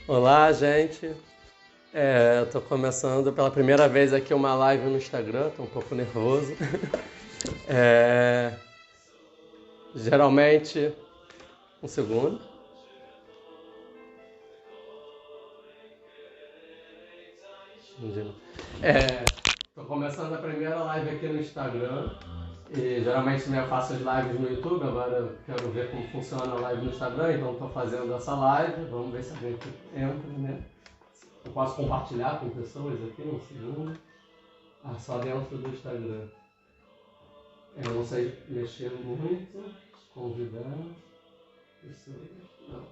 Olá, gente. Eu tô começando pela primeira vez aqui uma live no Instagram, tô um pouco nervoso. É, Geralmente, um segundo. Tô começando a primeira live aqui no Instagram. E geralmente eu faço as lives no YouTube, agora eu quero ver como funciona a live no Instagram, então estou fazendo essa live. Vamos ver se a gente entra, né? Eu posso compartilhar com pessoas aqui, um segundo. Só dentro do Instagram. Eu não sei mexer muito. Convidar pessoas. Não.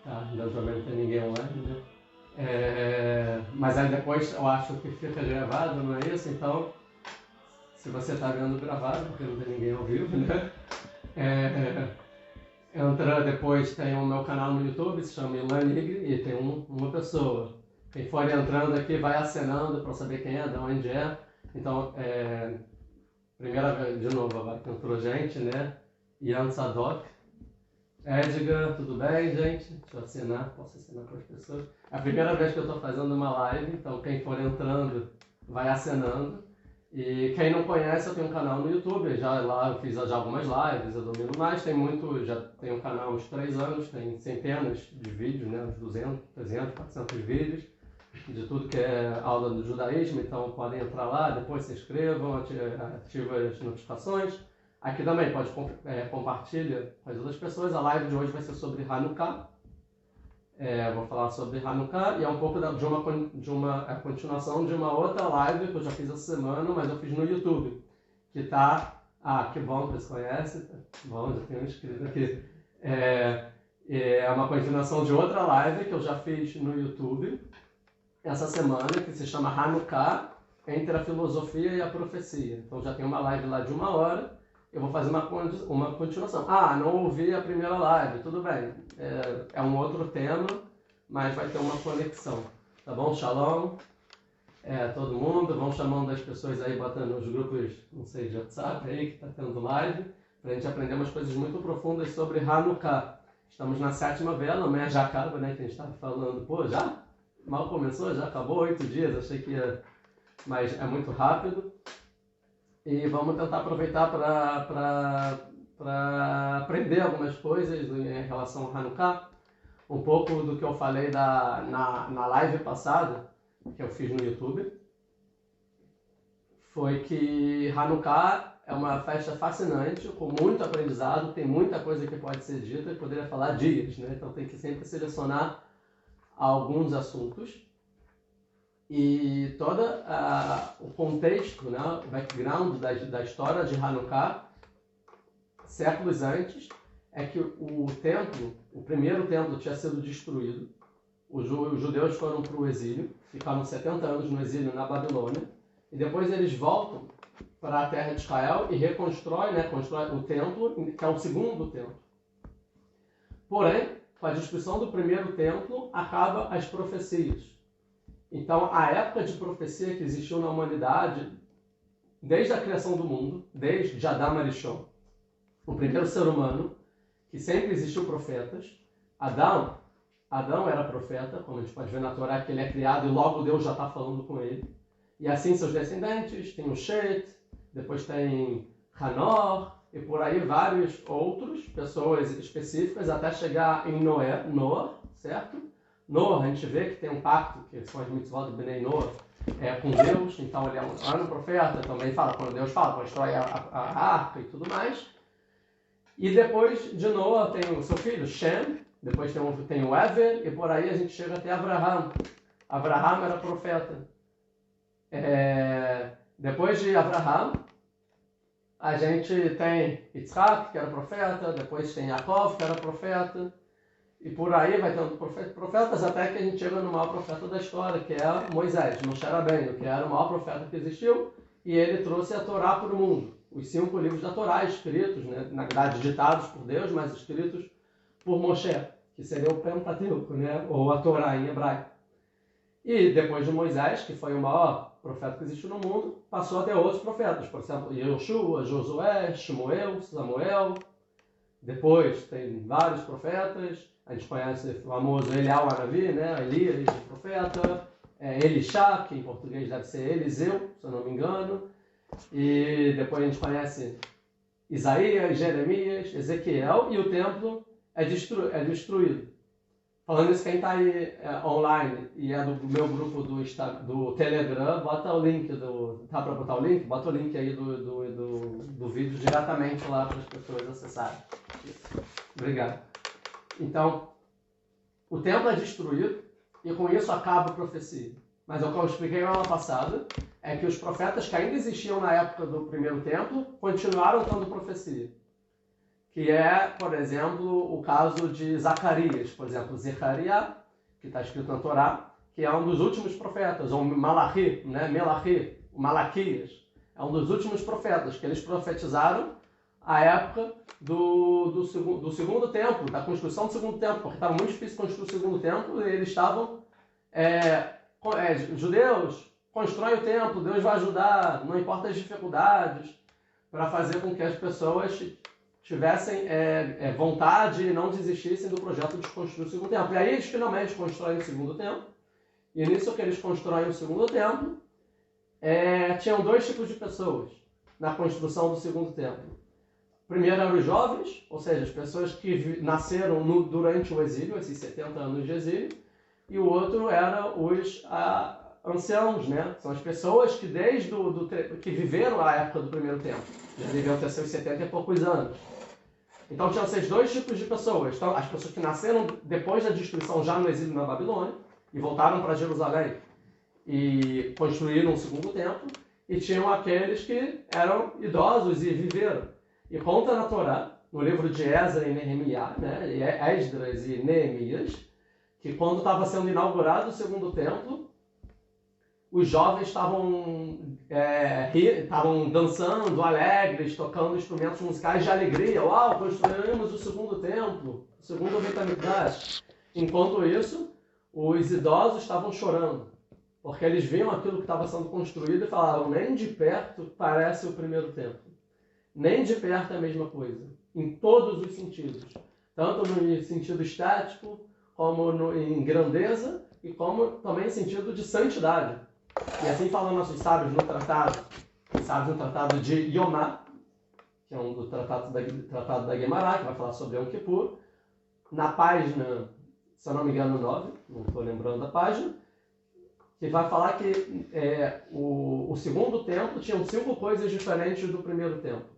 Tá, ainda também não tem ninguém online, né? Mas aí depois eu acho que fica gravado, não é isso? Então, se você está vendo gravado, porque não tem ninguém ao vivo, né? Entra depois, tem o meu canal no YouTube, se chama Ilan Nigri, e tem uma pessoa. Quem for entrando aqui vai acenando para saber quem é, de onde é. Então, primeira vez, de novo, agora que entrou gente, né? Ian Sadok. Edgar, tudo bem, gente? Deixa eu assinar, posso assinar para as pessoas. É a primeira vez que eu estou fazendo uma live, então quem for entrando vai acenando. E quem não conhece, eu tenho um canal no YouTube, lá eu fiz já algumas lives, eu domino mais, já tenho um canal há uns 3 anos, tem centenas de vídeos, né, uns 200, 300, 400 vídeos, de tudo que é aula do judaísmo, então podem entrar lá, depois se inscrevam, ativem as notificações. Aqui também pode compartilhar com as outras pessoas. A live de hoje vai ser sobre Hanukkah. Vou falar sobre Hanukkah e é um pouco de uma continuação de uma outra live que eu já fiz essa semana, mas eu fiz no YouTube. Que tá... que bom que vocês conhecem. Bom, já tenho um inscrito aqui. É uma continuação de outra live que eu já fiz no YouTube essa semana, que se chama Hanukkah, entre a filosofia e a profecia. Então já tem uma live lá de 1 hora. Eu vou fazer uma continuação. Não ouvi a primeira live, tudo bem. É um outro tema, mas vai ter uma conexão. Tá bom? Shalom. Todo mundo. Vão chamando as pessoas aí, botando nos grupos, não sei, de WhatsApp aí, que tá tendo live, pra gente aprender umas coisas muito profundas sobre Hanukkah. Estamos na 7ª vela, amanhã já acaba, né? Que a gente estava falando, já? Mal começou, já acabou 8 dias, achei que ia... Mas é muito rápido. E vamos tentar aproveitar para aprender algumas coisas em relação ao Hanukkah. Um pouco do que eu falei na live passada, que eu fiz no YouTube, foi que Hanukkah é uma festa fascinante, com muito aprendizado, tem muita coisa que pode ser dita e poderia falar dias, né? Então tem que sempre selecionar alguns assuntos. E todo o contexto, né, o background da história de Hanukkah, séculos antes, é que o primeiro templo tinha sido destruído. Os judeus foram para o exílio, ficaram 70 anos no exílio na Babilônia, e depois eles voltam para a terra de Israel e constrói o templo, que é o segundo templo. Porém, com a destruição do primeiro templo, acabam as profecias. Então, a época de profecia que existiu na humanidade, desde a criação do mundo, desde Adam Arishon, o primeiro ser humano, que sempre existiu profetas. Adão era profeta, como a gente pode ver na Torá, que ele é criado e logo Deus já está falando com ele. E assim seus descendentes, tem o Shet, depois tem Hanor, e por aí vários outros, pessoas específicas, até chegar em Noah, certo? Noah, a gente vê que tem um pacto, que são as mitzvot do Bnei Noah, com Deus, então ele é um profeta, também fala, quando Deus fala, constrói a arca e tudo mais. E depois de Noah tem o seu filho, Shem, depois tem o Ever, e por aí a gente chega até Abraham. Abraham era profeta. Depois de Abraham, a gente tem Yitzhak, que era profeta, depois tem Yaakov, que era profeta, e por aí vai tendo profetas até que a gente chega no maior profeta da história, que é Moisés, Moshe Rabbeinu, que era o maior profeta que existiu, e ele trouxe a Torá para o mundo. Os 5 livros da Torá escritos, né, na verdade ditados por Deus, mas escritos por Moshe, que seria o Pentateuco, né, ou a Torá em hebraico. E depois de Moisés, que foi o maior profeta que existiu no mundo, passou a ter outros profetas, por exemplo, Yoshua, Josué, Shmuel, Samuel, Depois tem vários profetas, a gente conhece o famoso Elial Hanavi, né? Elias, o profeta, Elishá, que em português deve ser Eliseu, se eu não me engano, e depois a gente conhece Isaías, Jeremias, Ezequiel, e o templo é destruído. Falando isso, quem está aí online e é do meu grupo do Telegram, bota o link Tá para botar o link? Bota o link aí do vídeo diretamente lá para as pessoas acessarem. Obrigado. Então, o templo é destruído e com isso acaba a profecia. Mas o que eu expliquei na aula passada é que os profetas que ainda existiam na época do primeiro templo continuaram dando profecia. Que é, por exemplo, o caso de Zacarias, por exemplo, Zechariah, que está escrito na Torá, que é um dos últimos profetas, ou Malachi, né? Melachi, o Malaquias, é um dos últimos profetas, que eles profetizaram a época do segundo templo, da construção do segundo templo, porque estava muito difícil construir o segundo templo, e eles estavam, judeus, constrói o templo, Deus vai ajudar, não importa as dificuldades, para fazer com que as pessoas tivessem vontade e não desistissem do projeto de construir o segundo templo. E aí eles finalmente constroem o segundo templo, e nisso que eles constroem o segundo templo, tinham dois tipos de pessoas na construção do segundo templo. Primeiro eram os jovens, ou seja, as pessoas que nasceram durante o exílio, esses 70 anos de exílio, e o outro era os anciãos, né? São as pessoas que desde que viveram a época do primeiro templo, já deviam ter seus 70 e poucos anos. Então tinham esses dois tipos de pessoas. Então, as pessoas que nasceram depois da destruição já no exílio na Babilônia e voltaram para Jerusalém e construíram um segundo templo, e tinham aqueles que eram idosos e viveram. E conta na Torá, no livro de Esdras e Neemias, né? Esdras e Neemias, que quando estava sendo inaugurado o segundo templo, os jovens estavam dançando, alegres, tocando instrumentos musicais de alegria. Uau, construímos o segundo templo, o segundo Beit HaMikdash. Enquanto isso, os idosos estavam chorando, porque eles viam aquilo que estava sendo construído e falavam, nem de perto parece o primeiro templo. Nem de perto é a mesma coisa, em todos os sentidos. Tanto no sentido estético, como em grandeza, e como também em sentido de santidade. E assim falam nossos sábios no tratado de Yomá, que é um do tratado da Guemará, que vai falar sobre Yom Kippur, na página, se eu não me engano, 9, não estou lembrando da página, que vai falar que o segundo templo tinha 5 coisas diferentes do primeiro templo.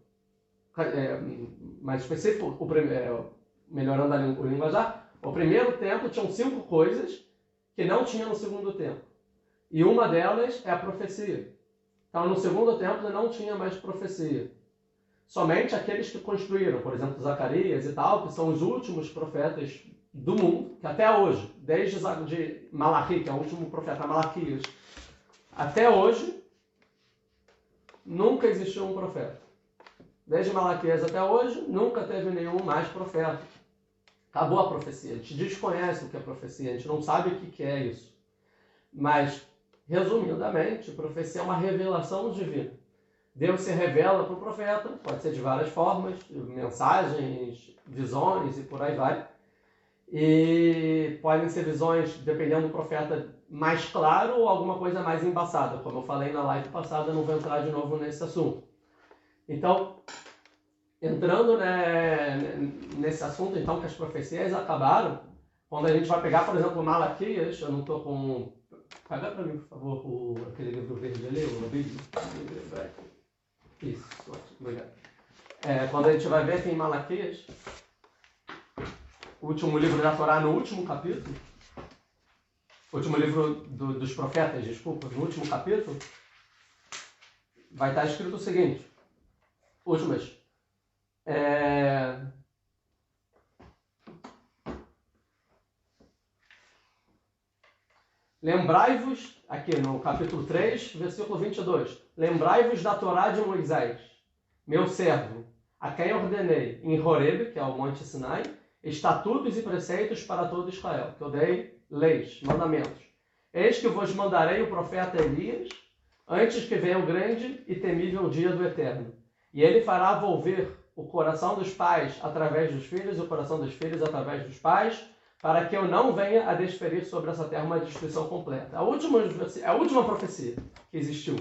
Mais específico, melhorando o linguajar, o primeiro templo tinha 5 coisas que não tinha no segundo templo. E uma delas é a profecia. Então, no segundo templo não tinha mais profecia. Somente aqueles que construíram, por exemplo, Zacarias e tal, que são os últimos profetas do mundo, que até hoje, desde de Malachi, que é o último profeta, Malaquias, até hoje, nunca existiu um profeta. Desde Malaquias até hoje, nunca teve nenhum mais profeta. Acabou a profecia. A gente desconhece o que é profecia, a gente não sabe o que é isso. Mas, resumidamente, profecia é uma revelação divina. Deus se revela para o profeta, pode ser de várias formas, mensagens, visões e por aí vai. E podem ser visões, dependendo do profeta, mais claro ou alguma coisa mais embaçada. Como eu falei na live passada, não vou entrar de novo nesse assunto. Então, entrando nesse assunto, então, que as profecias acabaram, quando a gente vai pegar, por exemplo, Malaquias, eu não estou com... Pega para mim, por favor, aquele livro verde ali, a Bíblia. Isso, obrigado. Quando a gente vai ver aqui em Malaquias, o último livro da Torá, no último capítulo, o último livro dos profetas, desculpa, no último capítulo, vai estar escrito o seguinte, últimas. Lembrai-vos, aqui no capítulo 3, versículo 22, lembrai-vos da Torá de Moisés, meu servo, a quem ordenei em Horeb, que é o Monte Sinai, estatutos e preceitos para todo Israel, que eu dei leis, mandamentos. Eis que vos mandarei o profeta Elias, antes que venha o grande e temível dia do Eterno. E ele fará volver o coração dos pais através dos filhos e o coração dos filhos através dos pais, para que eu não venha a desferir sobre essa terra uma destruição completa. A última profecia que existiu.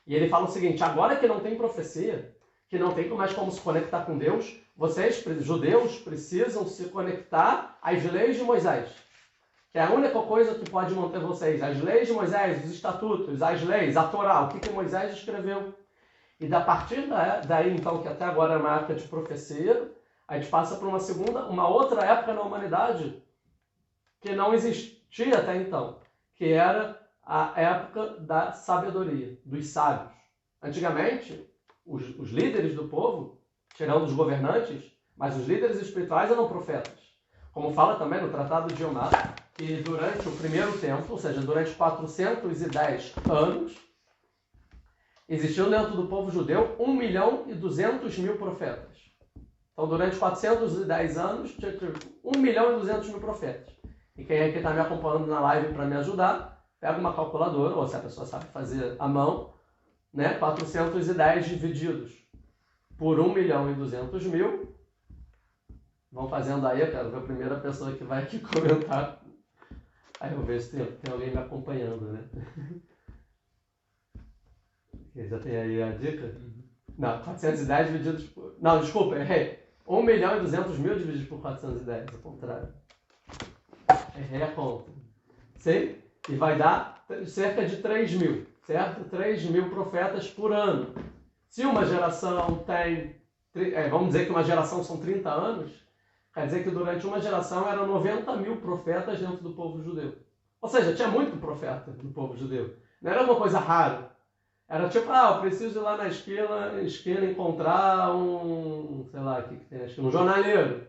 E ele fala o seguinte: agora que não tem profecia, que não tem mais como se conectar com Deus, vocês, judeus, precisam se conectar às leis de Moisés, que é a única coisa que pode manter vocês. As leis de Moisés, os estatutos, as leis, a Torá, o que Moisés escreveu. E a partir daí, então, que até agora é uma época de profecia, a gente passa para uma outra época na humanidade que não existia até então, que era a época da sabedoria, dos sábios. Antigamente, os líderes do povo, tirando os governantes, mas os líderes espirituais eram profetas. Como fala também no Tratado de Yomá, que durante o primeiro tempo, ou seja, durante 410 anos, existiam dentro do povo judeu 1.200.000 profetas. Então, durante 410 anos, tinha 1.200.000 profetas. E quem aqui está me acompanhando na live para me ajudar, pega uma calculadora, ou se a pessoa sabe fazer à mão, né? 410 divididos por 1.200.000. Vão fazendo aí, eu quero ver a primeira pessoa que vai aqui comentar. Aí eu vejo se tem alguém me acompanhando, né? Já tem aí a dica? Não, 410 divididos por... Não, desculpa, errei. 1.200.000 divididos por 410, ao contrário. Errei a conta. Sim? E vai dar cerca de 3.000, certo? 3.000 profetas por ano. Se uma geração tem... vamos dizer que uma geração são 30 anos, quer dizer que durante uma geração eram 90.000 profetas dentro do povo judeu. Ou seja, tinha muito profeta no povo judeu. Não era uma coisa rara. Era tipo, eu preciso ir lá na esquina encontrar um, sei lá, o que tem na esquina? Um jornaleiro.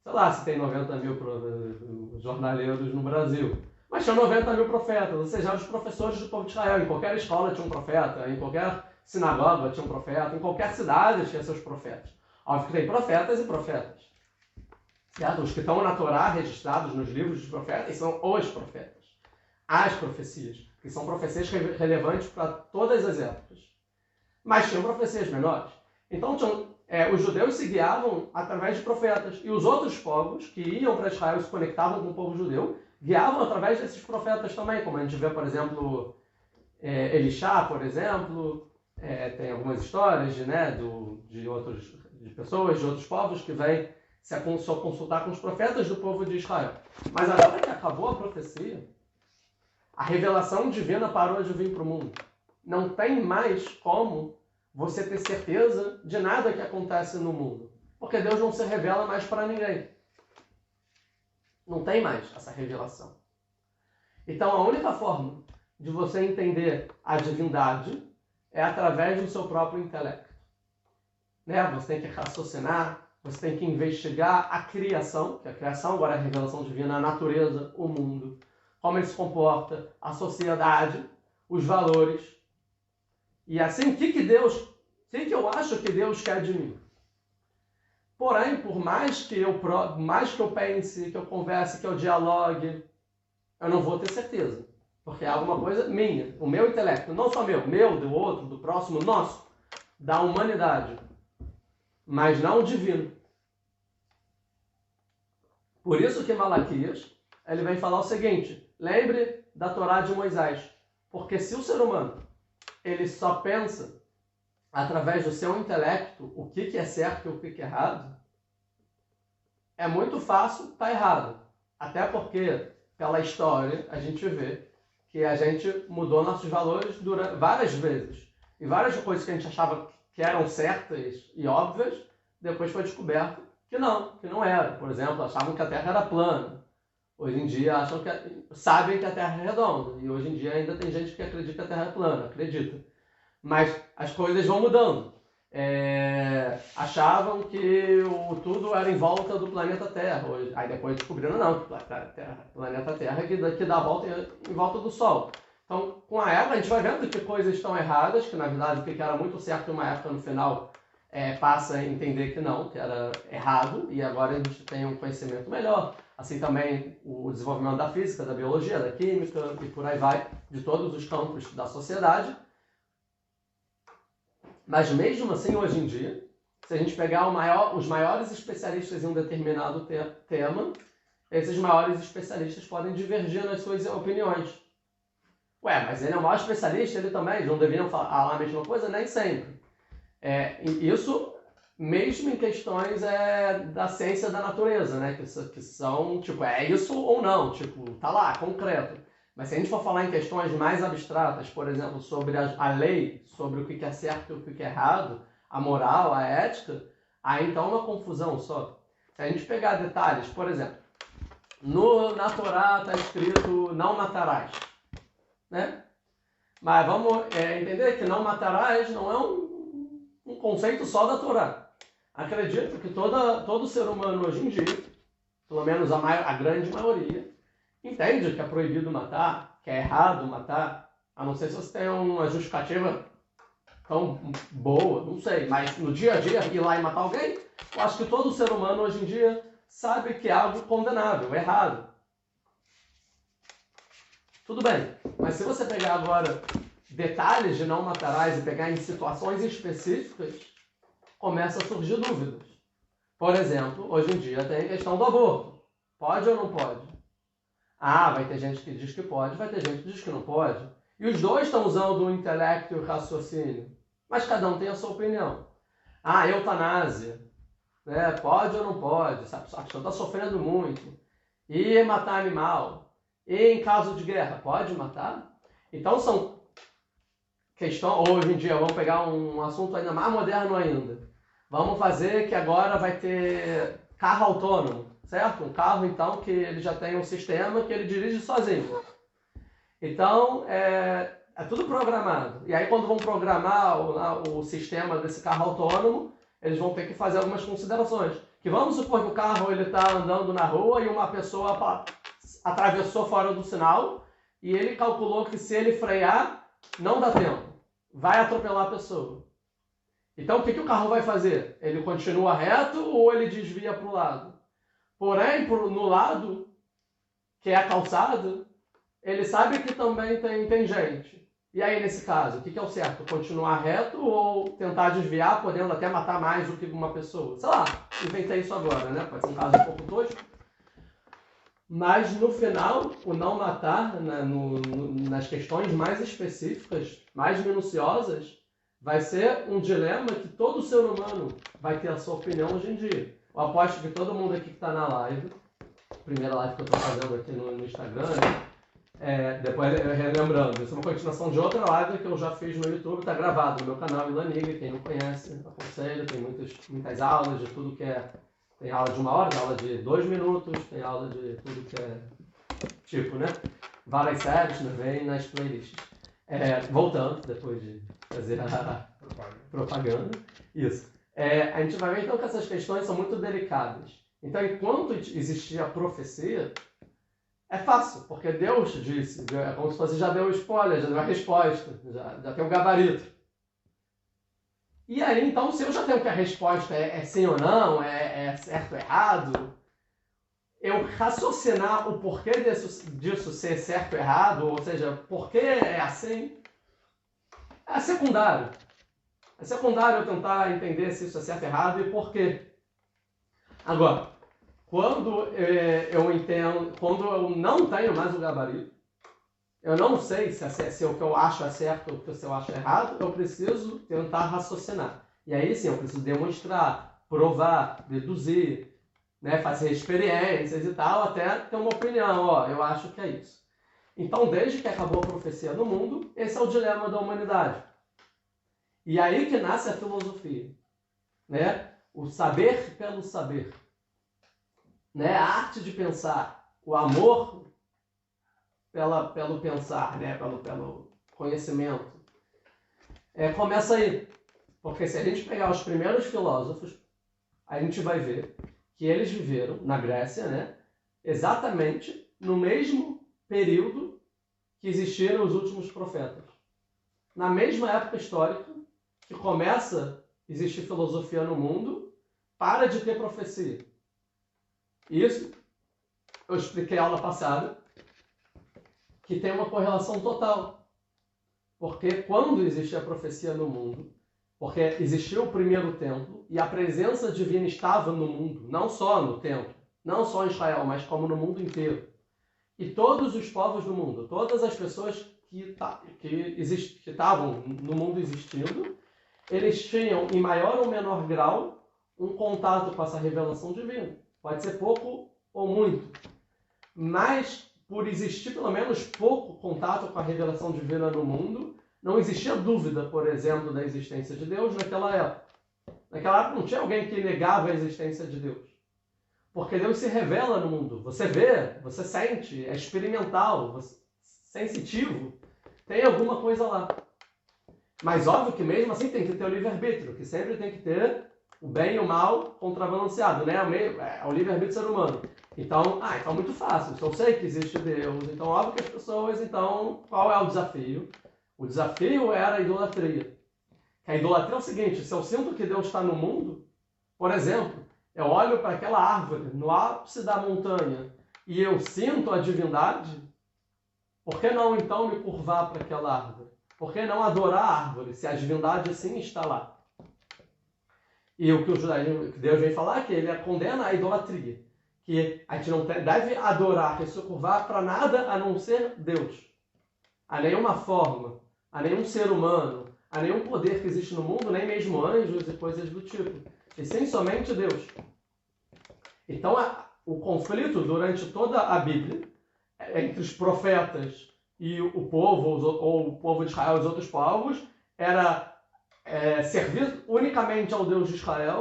Sei lá se tem 90.000 jornaleiros no Brasil. Mas tinha 90.000 profetas, ou seja, os professores do povo de Israel. Em qualquer escola tinha um profeta, em qualquer sinagoga tinha um profeta, em qualquer cidade tinha seus profetas. Óbvio que tem profetas e profetas. Certo? Os que estão na Torá registrados nos livros dos profetas são os profetas. As profecias, que são profecias relevantes para todas as épocas. Mas tinham profecias menores. Então, os judeus se guiavam através de profetas. E os outros povos que iam para Israel e se conectavam com o povo judeu, guiavam através desses profetas também. Como a gente vê, por exemplo, Elishá, por exemplo. Tem algumas histórias de pessoas de outros povos que vêm se consultar com os profetas do povo de Israel. Mas agora que acabou a profecia, a revelação divina parou de vir para o mundo. Não tem mais como você ter certeza de nada que acontece no mundo. Porque Deus não se revela mais para ninguém. Não tem mais essa revelação. Então a única forma de você entender a divindade é através do seu próprio intelecto. Você tem que raciocinar, você tem que investigar a criação, que a criação agora é a revelação divina, a natureza, o mundo, como ele se comporta, a sociedade, os valores. E assim, o que eu acho que Deus quer de mim? Porém, por mais que eu pense, que eu converse, que eu dialogue, eu não vou ter certeza. Porque é alguma coisa minha, o meu intelecto, não só meu, do outro, do próximo, nosso, da humanidade, mas não divino. Por isso que Malaquias, ele vem falar o seguinte: lembre da Torá de Moisés, porque se o ser humano ele só pensa através do seu intelecto o que é certo e o que é errado, é muito fácil estar errado. Até porque, pela história, a gente vê que a gente mudou nossos valores várias vezes. E várias coisas que a gente achava que eram certas e óbvias, depois foi descoberto que não era. Por exemplo, achavam que a Terra era plana. Hoje em dia sabem que a Terra é redonda. E hoje em dia ainda tem gente que acredita que a Terra é plana, acredita. Mas as coisas vão mudando. Achavam que tudo era em volta do planeta Terra. Aí depois descobriram que o planeta Terra que dá a volta em volta do Sol. Então, com a época, a gente vai vendo que coisas estão erradas, que na verdade o que era muito certo em uma época, no final, passa a entender que era errado, e agora a gente tem um conhecimento melhor. Assim também o desenvolvimento da física, da biologia, da química, e por aí vai, de todos os campos da sociedade. Mas mesmo assim, hoje em dia, Se a gente pegar os maiores especialistas em um determinado tema, esses maiores especialistas podem divergir nas suas opiniões. Ué, mas ele é o maior especialista, ele também, eles não deveriam falar a mesma coisa? Nem sempre. Isso mesmo em questões da ciência da natureza, né? Que são, tipo, é isso ou não, tipo, tá lá, concreto. Mas se a gente for falar em questões mais abstratas, por exemplo, sobre a lei, sobre o que é certo e o que é errado, a moral, a ética, aí então é uma confusão só. Se a gente pegar detalhes, por exemplo, na Torá está escrito não matarás, né? Mas vamos entender que não matarás não é um conceito só da Torá. Acredito que todo ser humano hoje em dia, pelo menos a grande maioria, entende que é proibido matar, que é errado matar, a não ser se você tem uma justificativa tão boa, não sei, mas no dia a dia ir lá e matar alguém, eu acho que todo ser humano hoje em dia sabe que é algo condenável, errado. Tudo bem, mas se você pegar agora detalhes de não matarás e pegar em situações específicas, começa a surgir dúvidas. Por exemplo, hoje em dia tem a questão do aborto. Pode ou não pode? Ah, vai ter gente que diz que pode, vai ter gente que diz que não pode. E os dois estão usando o intelecto e o raciocínio. Mas cada um tem a sua opinião. Ah, eutanásia. Né? Pode ou não pode? A pessoa está sofrendo muito. E matar animal. E em caso de guerra, pode matar? Então são questões... Hoje em dia, vamos pegar um assunto ainda mais moderno ainda. Vamos fazer que agora vai ter carro autônomo, certo? Um carro, então, que ele já tem um sistema que ele dirige sozinho. Então, é tudo programado. E aí, quando vão programar o sistema desse carro autônomo, eles vão ter que fazer algumas considerações. Que vamos supor que o carro está andando na rua e uma pessoa atravessou fora do sinal e ele calculou que se ele frear, não dá tempo. Vai atropelar a pessoa. Então, o que o carro vai fazer? Ele continua reto ou ele desvia para o lado? Porém, no lado, que é a calçada, ele sabe que também tem gente. E aí, nesse caso, o que é o certo? Continuar reto ou tentar desviar, podendo até matar mais do que uma pessoa? Sei lá, inventei isso agora, né? Pode ser um caso um pouco tosco. Mas, no final, o não matar, nas questões mais específicas, mais minuciosas, vai ser um dilema que todo ser humano vai ter a sua opinião hoje em dia. Eu aposto que todo mundo aqui que está na live, primeira live que eu estou fazendo aqui no Instagram, depois relembrando, isso é uma continuação de outra live que eu já fiz no YouTube, está gravado no meu canal Ilanig, quem não conhece, aconselho, tem muitas aulas de tudo que é... Tem aula de 1 hora, aula de 2 minutos, tem aula de tudo que é tipo, né? Várias séries, né? Vem nas playlists. Voltando, depois de fazer a propaganda. Isso. A gente vai ver então que essas questões são muito delicadas. Então, enquanto existia a profecia, é fácil, porque Deus disse, é como se fosse já deu spoiler, já deu a resposta, já tem o gabarito. E aí, então, se eu já tenho que a resposta é sim ou não, é certo ou errado, eu raciocinar o porquê disso ser certo ou errado, ou seja, por que é assim, é secundário. É secundário eu tentar entender se isso é certo ou errado e por quê. Agora, quando eu não tenho mais o gabarito, eu não sei se o que eu acho é certo ou o que eu acho é errado, eu preciso tentar raciocinar. E aí sim, eu preciso demonstrar, provar, deduzir, né, fazer experiências e tal, até ter uma opinião, eu acho que é isso. Então, desde que acabou a profecia no mundo, esse é o dilema da humanidade. E aí que nasce a filosofia, né? O saber pelo saber, né? A arte de pensar, o amor pelo pensar, né? Pelo conhecimento. Começa aí, porque se a gente pegar os primeiros filósofos, a gente vai ver que eles viveram na Grécia, né? Exatamente no mesmo período que existiram os últimos profetas. Na mesma época histórica que começa a existir filosofia no mundo, para de ter profecia. Isso eu expliquei na aula passada, que tem uma correlação total. Porque quando existia a profecia no mundo, porque existiu o primeiro templo, e a presença divina estava no mundo, não só no templo, não só em Israel, mas como no mundo inteiro. E todos os povos do mundo, todas as pessoas que estavam no mundo existindo, eles tinham, em maior ou menor grau, um contato com essa revelação divina. Pode ser pouco ou muito. Mas, por existir pelo menos pouco contato com a revelação divina no mundo, não existia dúvida, por exemplo, da existência de Deus naquela época. Naquela época não tinha alguém que negava a existência de Deus. Porque Deus se revela no mundo. Você vê, você sente, é experimental, sensitivo. Tem alguma coisa lá. Mas óbvio que mesmo assim tem que ter o livre-arbítrio, que sempre tem que ter o bem e o mal contrabalanceado, né? É o livre-arbítrio do ser humano. Então é muito fácil. Se eu sei que existe Deus, então óbvio que as pessoas, então, qual é o desafio? O desafio era a idolatria. A idolatria é o seguinte, se eu sinto que Deus está no mundo, por exemplo, eu olho para aquela árvore no ápice da montanha e eu sinto a divindade, por que não então me curvar para aquela árvore? Por que não adorar a árvore, se a divindade sim está lá? E o que Deus vem falar é que ele condena a idolatria. Que a gente não deve adorar e se curvar para nada a não ser Deus. A nenhuma forma, a nenhum ser humano, a nenhum poder que existe no mundo, nem mesmo anjos e coisas do tipo. E sim somente Deus. Então o conflito durante toda a Bíblia, entre os profetas e o povo, ou o povo de Israel e os outros povos, era servir unicamente ao Deus de Israel,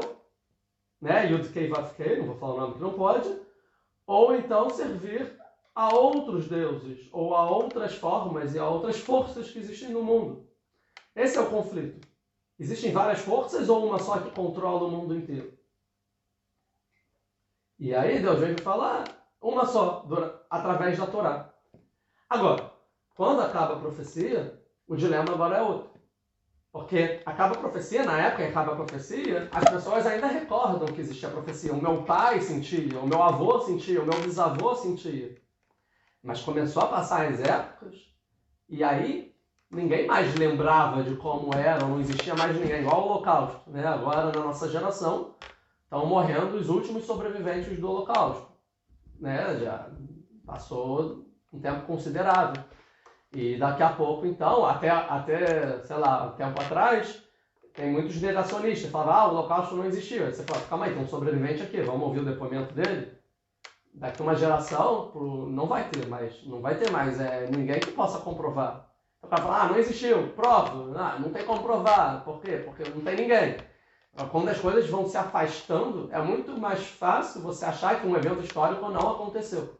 né? Yud-Kei Vav-Kei, não vou falar o nome que não pode, ou então servir a outros deuses, ou a outras formas e a outras forças que existem no mundo. Esse é o conflito. Existem várias forças ou uma só que controla o mundo inteiro? E aí Deus vem me falar uma só, através da Torá. Agora, quando acaba a profecia, o dilema agora é outro. Porque acaba a profecia, na época que acaba a profecia, as pessoas ainda recordam que existia a profecia. O meu pai sentia, o meu avô sentia, o meu bisavô sentia. Mas começou a passar as épocas, e aí ninguém mais lembrava de como era, não existia mais ninguém, igual o Holocausto, né? Agora, na nossa geração, estão morrendo os últimos sobreviventes do Holocausto, né? Já passou um tempo considerável. E daqui a pouco, então, até sei lá, um tempo atrás, tem muitos negacionistas que falavam, o Holocausto não existiu. Aí você fala, calma aí, tem um sobrevivente aqui, vamos ouvir o depoimento dele? Daqui a uma geração, não vai ter mais ninguém que possa comprovar. O cara fala, não existiu, prova. Não tem como provar. Por quê? Porque não tem ninguém. Quando as coisas vão se afastando, é muito mais fácil você achar que um evento histórico não aconteceu.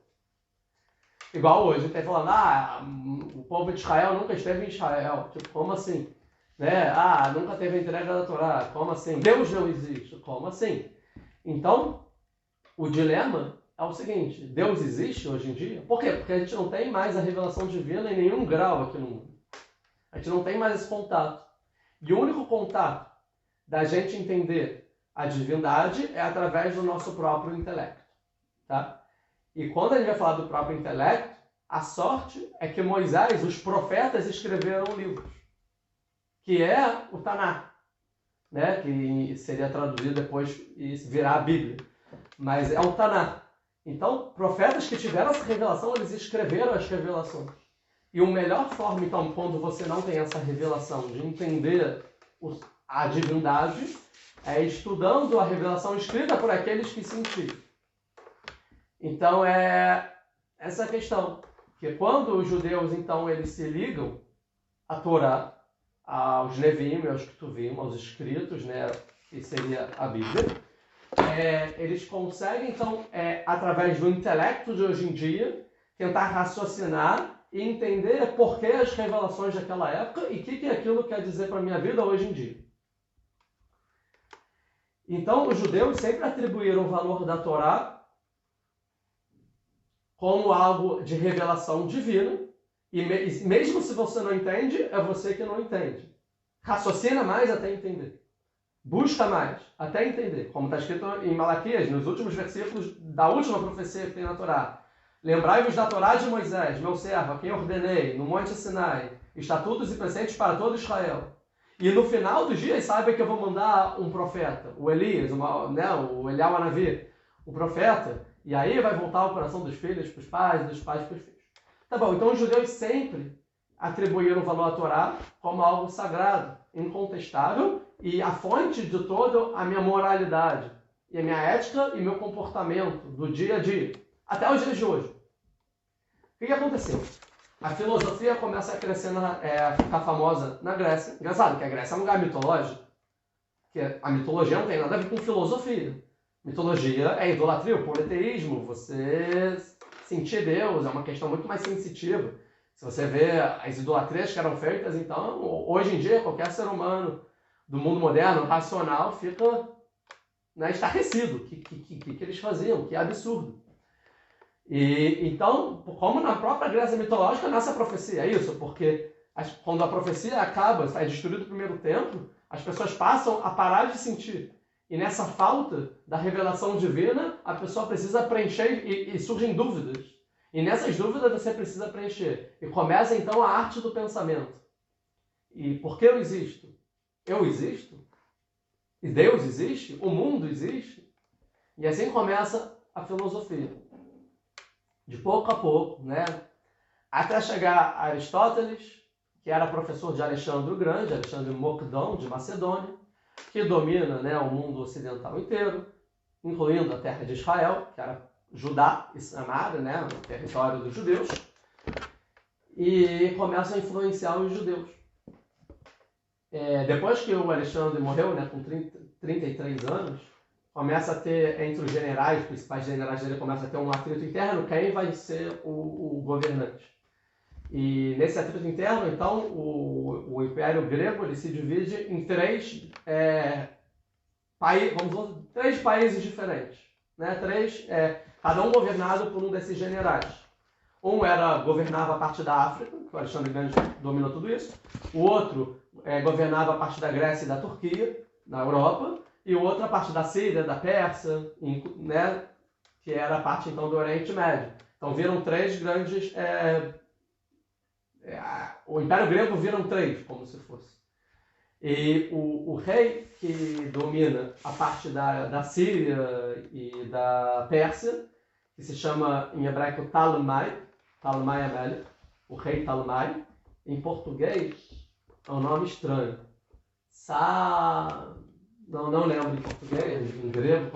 Igual hoje, tem falando, o povo de Israel nunca esteve em Israel. Tipo, como assim? Né? Nunca teve a entrega da Torá. Como assim? Deus não existe. Como assim? Então, o dilema é o seguinte, Deus existe hoje em dia? Por quê? Porque a gente não tem mais a revelação divina em nenhum grau aqui no mundo. A gente não tem mais esse contato. E o único contato da gente entender a divindade é através do nosso próprio intelecto. Tá? E quando a gente vai falar do próprio intelecto, a sorte é que Moisés, os profetas, escreveram livros, que é o Taná, né? Que seria traduzido depois e virar a Bíblia. Mas é o Taná. Então, profetas que tiveram essa revelação, eles escreveram as revelações. E a melhor forma, então, quando você não tem essa revelação de entender a divindade, é estudando a revelação escrita por aqueles que sentiram. Então, é essa questão. Que quando os judeus, então, eles se ligam à Torá, aos Neviim, aos Ketuvim, aos escritos, né, que seria a Bíblia, eles conseguem, então, através do intelecto de hoje em dia, tentar raciocinar e entender por que as revelações daquela época e o que aquilo quer dizer para a minha vida hoje em dia. Então, os judeus sempre atribuíram o valor da Torá como algo de revelação divina, e mesmo se você não entende, é você que não entende. Raciocina mais até entender. Busca mais, até entender. Como está escrito em Malaquias, nos últimos versículos da última profecia que tem na Torá. Lembrai-vos da Torá de Moisés, meu servo, a quem ordenei, no Monte Sinai, estatutos e preceitos para todo Israel. E no final dos dias, sabe que eu vou mandar um profeta, o Elias, o Eliel Anavi, o profeta, e aí vai voltar o coração dos filhos para os pais, dos pais para os filhos. Tá bom, então os judeus sempre atribuíram o valor à Torá como algo sagrado, incontestável, e a fonte de toda a minha moralidade, e a minha ética e meu comportamento do dia a dia, até os dias de hoje. O que aconteceu? A filosofia começa a crescer, a ficar famosa na Grécia. Engraçado que a Grécia é um lugar mitológico, que a mitologia não tem nada a ver com filosofia. Mitologia é idolatria, o politeísmo, você sentir Deus, é uma questão muito mais sensitiva. Se você vê as idolatrias que eram feitas, então, hoje em dia, qualquer ser humano do mundo moderno, racional, fica estarrecido. O que eles faziam? Que absurdo. E então, como na própria Grécia mitológica, nasce a profecia. É isso, porque quando a profecia acaba, é destruído o primeiro templo, as pessoas passam a parar de sentir. E nessa falta da revelação divina, a pessoa precisa preencher e surgem dúvidas. E nessas dúvidas você precisa preencher. E começa então a arte do pensamento. E por que eu existo? Eu existo? E Deus existe? O mundo existe? E assim começa a filosofia. De pouco a pouco, até chegar a Aristóteles, que era professor de Alexandre o Grande, Alexandre Mocdão, de Macedônia, que domina o mundo ocidental inteiro, incluindo a terra de Israel, que era Judá e Samaria, o território dos judeus, e começa a influenciar os judeus. Depois que o Alexandre morreu, com 33 anos, começa a ter, entre os generais, os principais generais dele, começa a ter um atrito interno, quem vai ser o governante. E nesse atrito interno, então, o Império Grego ele se divide em três países diferentes. Cada um governado por um desses generais. Um governava a parte da África, que o Alexandre Grande dominou tudo isso. O outro governava a parte da Grécia e da Turquia, na Europa. E o outro a parte da Síria, da Pérsia, que era a parte então do Oriente Médio. Então viram três grandes... o Império Grego viram três, como se fosse. E o rei que domina a parte da Síria e da Pérsia, que se chama em hebraico Ptolemy Amélia, o rei Ptolemy, em português é um nome estranho. Não lembro em português, em grego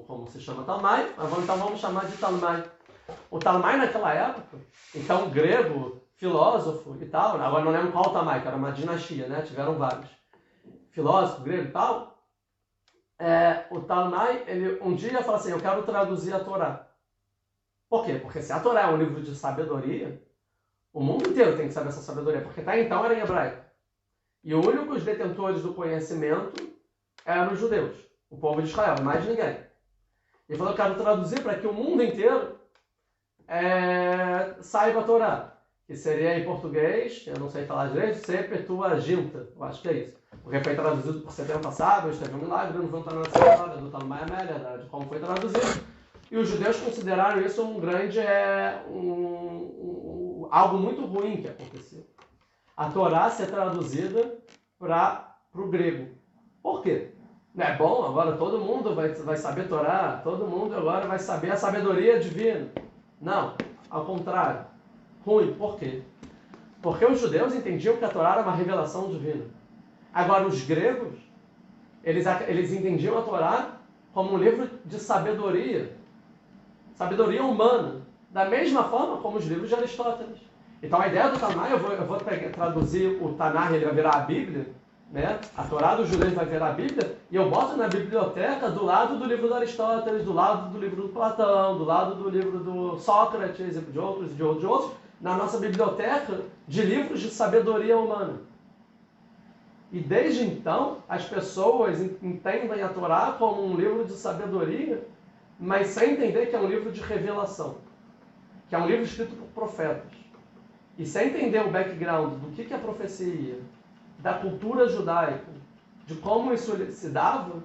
como se chama Ptolemy, mas então vamos chamar de Ptolemy. O Ptolemy naquela época, então grego, filósofo e tal, agora não lembro qual Ptolemy, que era uma dinastia, tiveram vários. Filósofo, grego e tal. O Ptolemy, ele um dia fala assim, eu quero traduzir a Torá. Por quê? Porque se a Torá é um livro de sabedoria, o mundo inteiro tem que saber essa sabedoria, porque até então era em hebraico. E os únicos detentores do conhecimento eram os judeus, o povo de Israel, mais ninguém. Ele falou, eu quero traduzir para que o mundo inteiro saiba a Torá, que seria em português, eu não sei falar direito, Septuaginta, eu acho que é isso. Porque foi traduzido por 70 sábios, teve um milagre, não vou entrar nessa história do Ptolemy Amélia, de como foi traduzido. E os judeus consideraram isso um grande, algo muito ruim que aconteceu. A Torá ser traduzida para o grego. Por quê? Não é bom, agora todo mundo vai saber Torá, todo mundo agora vai saber a sabedoria divina. Não, ao contrário. Ruim, por quê? Porque os judeus entendiam que a Torá era uma revelação divina. Agora os gregos, eles entendiam a Torá como um livro de sabedoria humana, da mesma forma como os livros de Aristóteles. Então a ideia do Taná, eu vou traduzir o Taná, ele vai virar a Bíblia, a Torá dos judeus vai virar a Bíblia, e eu boto na biblioteca do lado do livro do Aristóteles, do lado do livro do Platão, do lado do livro do Sócrates, de outros, na nossa biblioteca de livros de sabedoria humana. E desde então, as pessoas entendem a Torá como um livro de sabedoria, mas sem entender que é um livro de revelação, que é um livro escrito por profetas. E sem entender o background do que é profecia, da cultura judaica, de como isso se dava,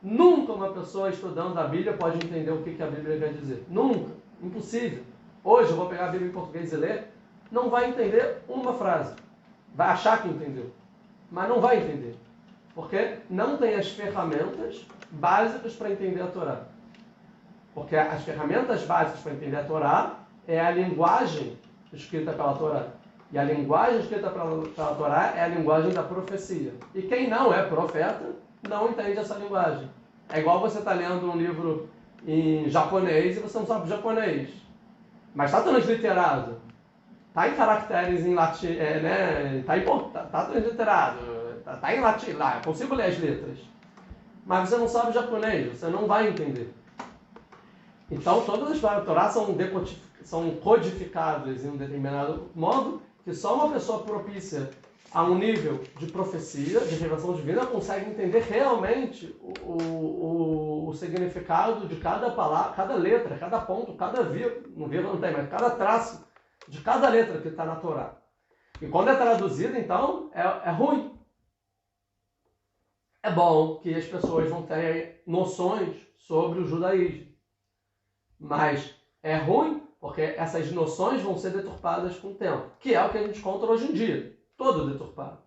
nunca uma pessoa estudando a Bíblia pode entender o que a Bíblia quer dizer. Nunca. Impossível. Hoje eu vou pegar a Bíblia em português e ler, não vai entender uma frase. Vai achar que entendeu. mas não vai entender. Porque não tem as ferramentas básicas para entender a Torá. Porque as ferramentas básicas para entender a Torá é a linguagem escrita pela Torá. E a linguagem escrita pela Torá é a linguagem da profecia. E quem não é profeta não entende essa linguagem. É igual você estar lendo um livro em japonês e você não sabe japonês. Mas está transliterado. Está em caracteres em latim, está transliterado. Está em latim lá, eu consigo ler as letras. Mas você não sabe japonês, você não vai entender. Então todas as palavras da Torá são codificadas em um determinado modo que só uma pessoa propícia a um nível de profecia, de revelação divina, consegue entender realmente o significado de cada palavra, cada letra, cada ponto, cada vírgula não tem, mas cada traço de cada letra que está na Torá. E quando é traduzido, então, é ruim. É bom que as pessoas vão ter noções sobre o judaísmo. Mas é ruim porque essas noções vão ser deturpadas com o tempo. Que é o que a gente encontra hoje em dia. Todo deturpado.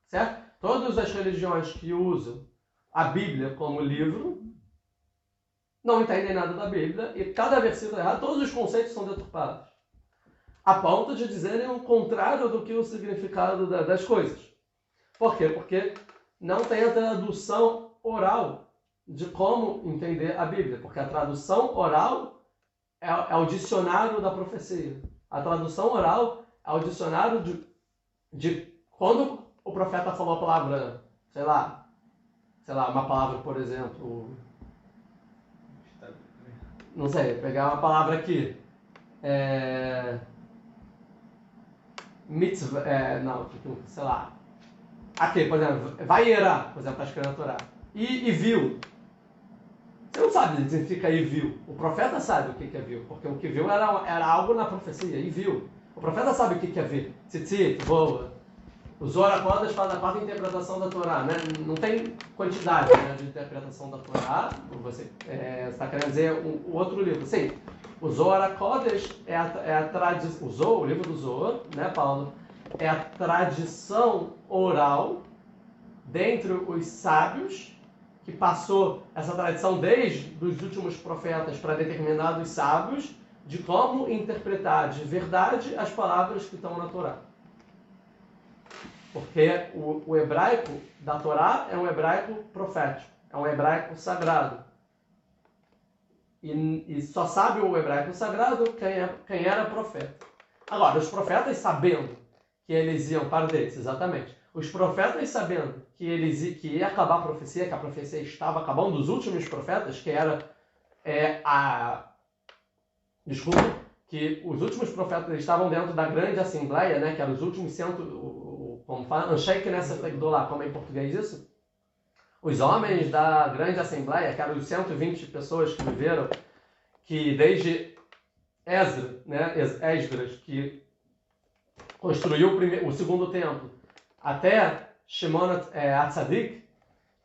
Certo? Todas as religiões que usam a Bíblia como livro não entendem nada da Bíblia e cada versículo errado, todos os conceitos são deturpados. A ponto de dizerem o contrário do que o significado das coisas. Por quê? Porque não tem a tradução oral de como entender a Bíblia. Porque a tradução oral é o dicionário da profecia. A tradução oral é o dicionário de quando o profeta falou a palavra, sei lá, uma palavra, por exemplo, não sei, pegar uma palavra aqui, mitzvah, sei lá, aqui, por exemplo, vaiera, por exemplo, está escrevendo a Torá, e viu. Você não sabe o que significa e viu. O profeta sabe o que é viu, porque o que viu era algo na profecia, e viu. O profeta sabe o que é ver. Tzitzit, voa. O Zohar HaKodesh faz a quarta interpretação da Torá, né? Não tem quantidade, né, de interpretação da Torá. Você está querendo dizer o outro livro. Sim, o Zohar HaKodesh é a tradição. O livro do Zohar, né, Paulo? É a tradição oral dentre os sábios, que passou essa tradição desde os últimos profetas para determinados sábios, de como interpretar de verdade as palavras que estão na Torá. Porque o hebraico da Torá é um hebraico profético, é um hebraico sagrado. E só sabe o hebraico sagrado quem era profeta. Agora, os profetas sabendo que eles iam para deles, exatamente. Os profetas sabendo que ia acabar a profecia, que a profecia estava acabando, dos últimos profetas, que era que os últimos profetas estavam dentro da grande assembleia, né, que eram os últimos como fala, Anshei Knesset Gdolah, como é em português isso? Os homens da grande assembleia, que eram os 120 pessoas que viveram, que desde Esdras, que construiu o segundo templo, até Shimon Atzadik,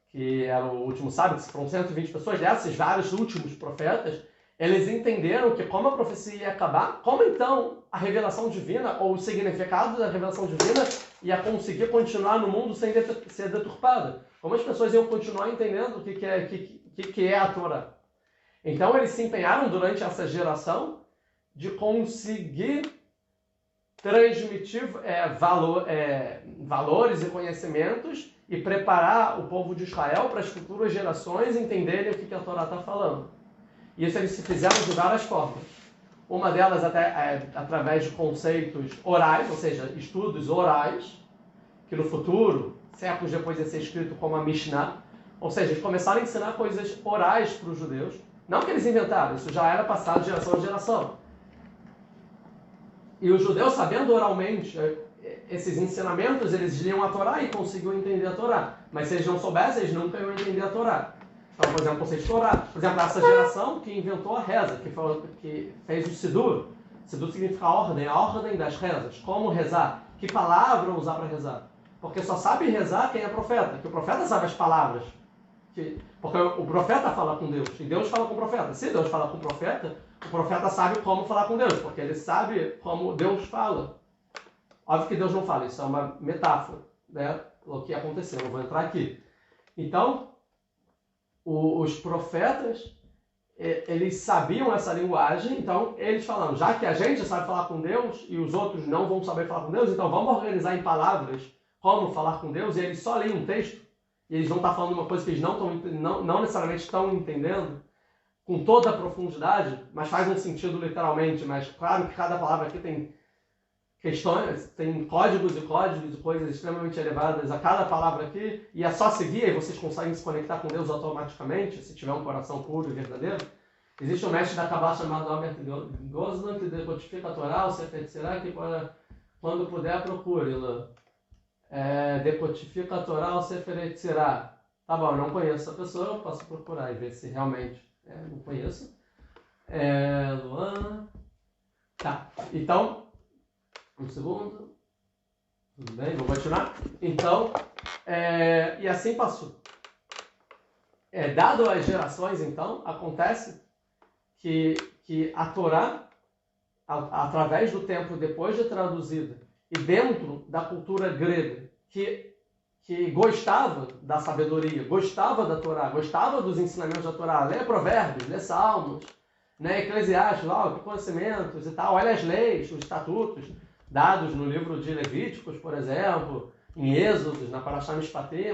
que era o último sábio, que foram 120 pessoas, desses vários últimos profetas, eles entenderam que como a profecia ia acabar, como então a revelação divina, ou o significado da revelação divina, ia conseguir continuar no mundo sem ser deturpada. Como as pessoas iam continuar entendendo o que é a Torá. Então eles se empenharam durante essa geração de conseguir transmitir valores e conhecimentos e preparar o povo de Israel para as futuras gerações entenderem o que a Torá está falando. E isso eles se fizeram de várias formas. Uma delas até através de conceitos orais, ou seja, estudos orais, que no futuro, séculos depois, ia ser escrito como a Mishnah. Ou seja, eles começaram a ensinar coisas orais para os judeus. Não que eles inventaram, isso já era passado de geração em geração. E os judeus, sabendo oralmente esses ensinamentos, eles liam a Torá e conseguiam entender a Torá. Mas se eles não soubessem, eles nunca iam entender a Torá. Então, por exemplo, o conceito de Torá. Por exemplo, essa geração que inventou a reza, que fez o Sidur. Sidur significa a ordem das rezas. Como rezar? Que palavra usar para rezar? Porque só sabe rezar quem é profeta. Que o profeta sabe as palavras. Porque o profeta fala com Deus. E Deus fala com o profeta. Se Deus fala com o profeta sabe como falar com Deus. Porque ele sabe como Deus fala. Óbvio que Deus não fala. Isso é uma metáfora, né? o que aconteceu, não vou entrar aqui. Então, os profetas, eles sabiam essa linguagem, então eles falaram, já que a gente sabe falar com Deus e os outros não vão saber falar com Deus, então vamos organizar em palavras como falar com Deus, e eles só leem um texto, e eles vão estar falando uma coisa que eles não necessariamente estão entendendo com toda a profundidade, mas faz um sentido literalmente, mas claro que cada palavra aqui tem questões, tem códigos e coisas extremamente elevadas a cada palavra aqui, e é só seguir, e vocês conseguem se conectar com Deus automaticamente, se tiver um coração puro e verdadeiro. Existe um mestre da Kabbalah chamado Albert Goslan, que decodifica a Torá, o Sefer Yetzirah, que quando puder procure-lo. Decodifica a Torá, o Sefer Yetzirah. Tá bom, eu não conheço essa pessoa, eu posso procurar e ver se realmente não conheço. Luana. Tá, então... Um segundo. Tudo bem, vou continuar. Então, e assim passou. Dado as gerações, então, acontece que a Torá, através do tempo depois de traduzida, e dentro da cultura grega, que gostava da sabedoria, gostava da Torá, gostava dos ensinamentos da Torá, lê Provérbios, lê Salmos, né, Eclesiastes, que conhecimentos e tal, olha as leis, os estatutos, dados no livro de Levíticos, por exemplo, em Êxodos, na Parashá Mishpatim,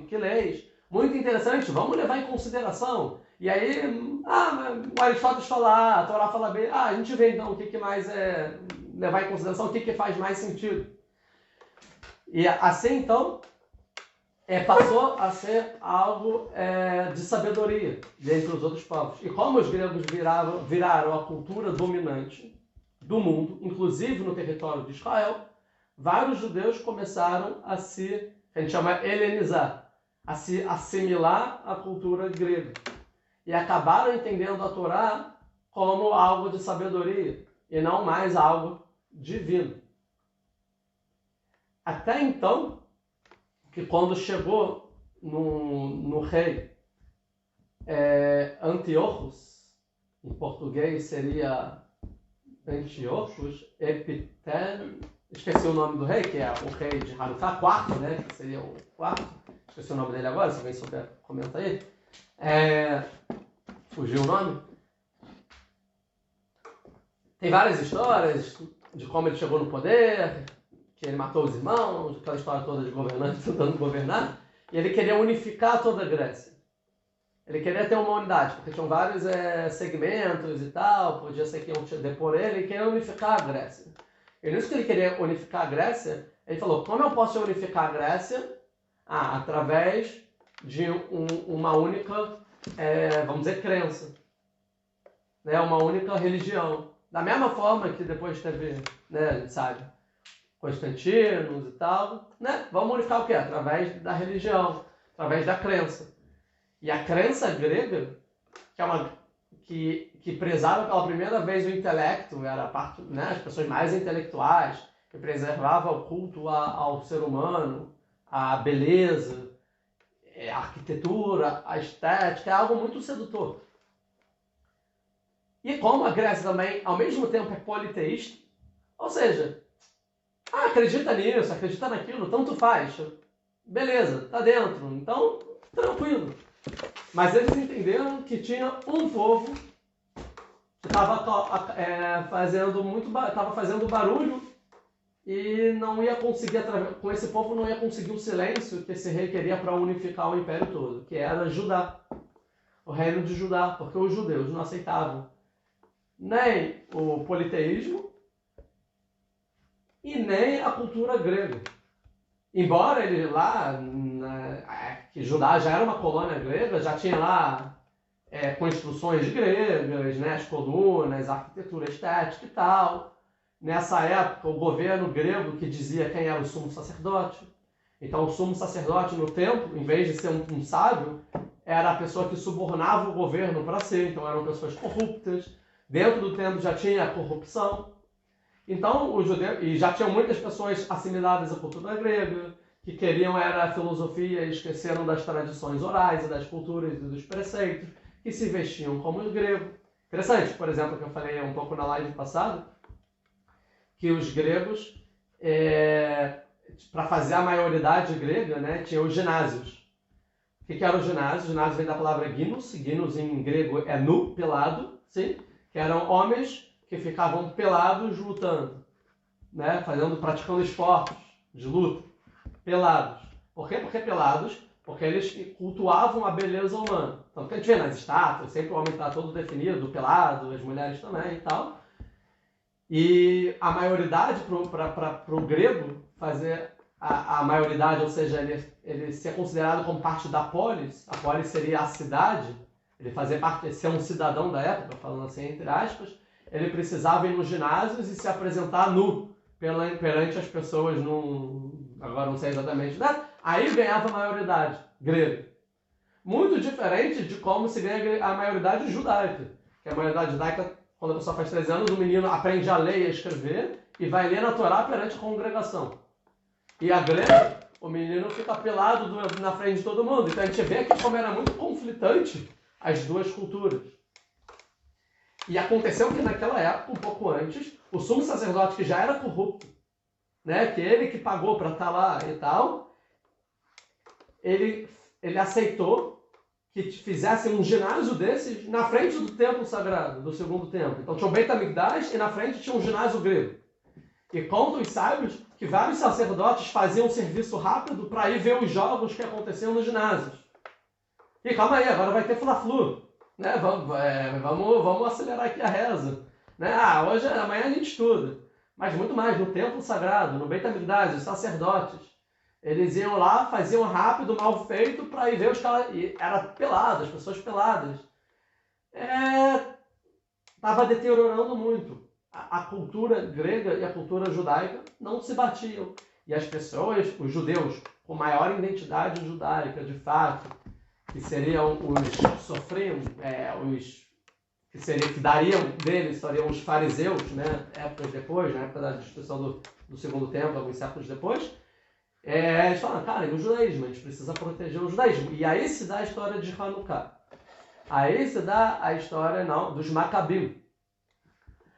que leis. Muito interessante, vamos levar em consideração. E aí, o Aristóteles fala A, Torá fala B, a gente vê então o que mais é levar em consideração, o que faz mais sentido. E assim então, passou a ser algo de sabedoria dentre os outros povos. E como os gregos viraram a cultura dominante do mundo, inclusive no território de Israel, vários judeus começaram a gente chama helenizar, a se assimilar à cultura grega. E acabaram entendendo a Torá como algo de sabedoria, e não mais algo divino. Até então, que quando chegou no rei Antíochos, em português seria Antíochos Epitélio, esqueci o nome do rei, que é o rei de Hanukkah, quarto, né, que seria o quarto, esqueci o nome dele agora, se alguém souber, comenta aí. Fugiu o nome. Tem várias histórias de como ele chegou no poder, que ele matou os irmãos, aquela história toda de governante tentando governar, e ele queria unificar toda a Grécia. Ele queria ter uma unidade, porque tinham vários segmentos e tal, podia ser que iam depor ele queria unificar a Grécia. E nisso que ele queria unificar a Grécia, ele falou, como eu posso unificar a Grécia? Através de uma única, vamos dizer, crença. Né? Uma única religião. Da mesma forma que depois teve, né, a gente sabe, Constantinos e tal, né? Vamos unificar o quê? Através da religião, através da crença. E a crença grega, que prezava pela primeira vez o intelecto, era a parte, né, as pessoas mais intelectuais, que preservava o culto ao ser humano, a beleza, a arquitetura, a estética, é algo muito sedutor. E como a Grécia também, ao mesmo tempo, é politeísta, ou seja, acredita nisso, acredita naquilo, tanto faz, beleza, tá dentro, então, tranquilo. Mas eles entenderam que tinha um povo que estava fazendo barulho e não ia conseguir, com esse povo não ia conseguir o silêncio que esse rei queria para unificar o império todo, que era Judá, o reino de Judá, porque os judeus não aceitavam nem o politeísmo e nem a cultura grega. Embora ele lá, que Judá já era uma colônia grega, já tinha lá construções gregas, né, as colunas, a arquitetura estética e tal. Nessa época, o governo grego que dizia quem era o sumo sacerdote. Então, o sumo sacerdote no templo, em vez de ser um sábio, era a pessoa que subornava o governo para ser. Então, eram pessoas corruptas. Dentro do templo já tinha a corrupção. Então, os judeus, e já tinham muitas pessoas assimiladas à cultura grega, que queriam era a filosofia e esqueceram das tradições orais e das culturas e dos preceitos, que se vestiam como os gregos. Interessante, por exemplo, que eu falei um pouco na live passada, que os gregos para fazer a maioridade grega, né, tinha os ginásios. O que era o ginásio? O ginásio vem da palavra ginos. Ginos em grego é nu, pelado, sim? Que eram homens que ficavam pelados lutando, né, praticando esportes de luta, pelados. Por quê? Porque pelados? Porque eles cultuavam a beleza humana. Tanto que a gente vê nas estátuas, sempre o homem está todo definido, pelado, as mulheres também e tal. E a maioridade para o grego fazer a maioridade, ou seja, ele ser considerado como parte da polis, a polis seria a cidade, ele fazer parte, ser um cidadão da época, falando assim entre aspas, ele precisava ir nos ginásios e se apresentar nu perante as pessoas agora não sei exatamente, né? Aí ganhava a maioridade grega. Muito diferente de como se ganha a maioridade judaica, que a maioridade judaica, quando a pessoa faz 13 anos, o menino aprende a ler e a escrever e vai ler na Torá perante a congregação. E a grega, o menino fica pelado na frente de todo mundo. Então a gente vê aqui como era muito conflitante as duas culturas. E aconteceu que naquela época, um pouco antes, o sumo sacerdote, que já era corrupto, né, que ele que pagou para estar lá e tal, ele aceitou que fizessem um ginásio desses na frente do templo sagrado, do segundo templo. Então tinha o Beit HaMikdash e na frente tinha um ginásio grego. E contam os sábios que vários sacerdotes faziam um serviço rápido para ir ver os jogos que aconteciam nos ginásios. E calma aí, agora vai ter Fla-Flu, né? Vamos acelerar aqui a reza, né? Amanhã a gente estuda. Mas muito mais, no templo sagrado, no Beit HaMikdash, os sacerdotes, eles iam lá, faziam rápido, mal feito, para ir ver os caras. E era pelado, as pessoas peladas. Estava deteriorando muito. A cultura grega e a cultura judaica não se batiam. E as pessoas, os judeus, com maior identidade judaica, de fato, que seriam os sofriam, que dariam deles, seriam os fariseus, né, épocas depois, na época da destruição do segundo templo, alguns séculos depois, eles falam, cara, e o judaísmo, a gente precisa proteger o judaísmo. E aí se dá a história de Hanukkah. Aí se dá a história dos Macabim.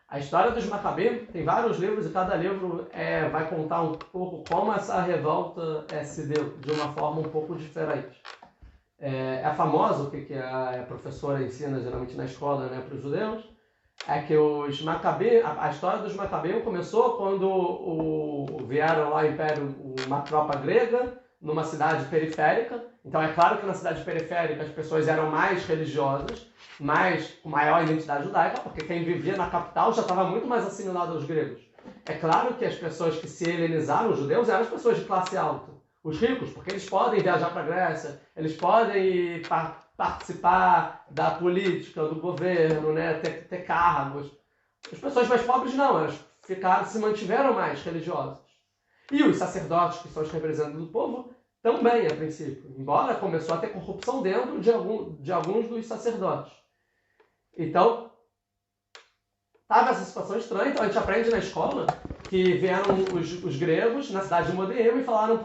A história dos Macabim tem vários livros e cada livro vai contar um pouco como essa revolta se deu de uma forma um pouco diferente. É famoso o que a professora ensina geralmente na escola, né, para os judeus, é que os Macabim, a história dos Macabim começou quando vieram lá ao Império uma tropa grega numa cidade periférica. Então é claro que na cidade periférica as pessoas eram mais religiosas, com maior identidade judaica, porque quem vivia na capital já estava muito mais assimilado aos gregos. É claro que as pessoas que se helenizaram, os judeus, eram as pessoas de classe alta. Os ricos, porque eles podem viajar para a Grécia, eles podem participar da política, do governo, né, ter cargos. As pessoas mais pobres não, elas se mantiveram mais religiosas. E os sacerdotes, que são os representantes do povo, também, a princípio. Embora começou a ter corrupção dentro de alguns dos sacerdotes. Então, estava essa situação estranha. Então a gente aprende na escola que vieram os gregos na cidade de Modi'in e falaram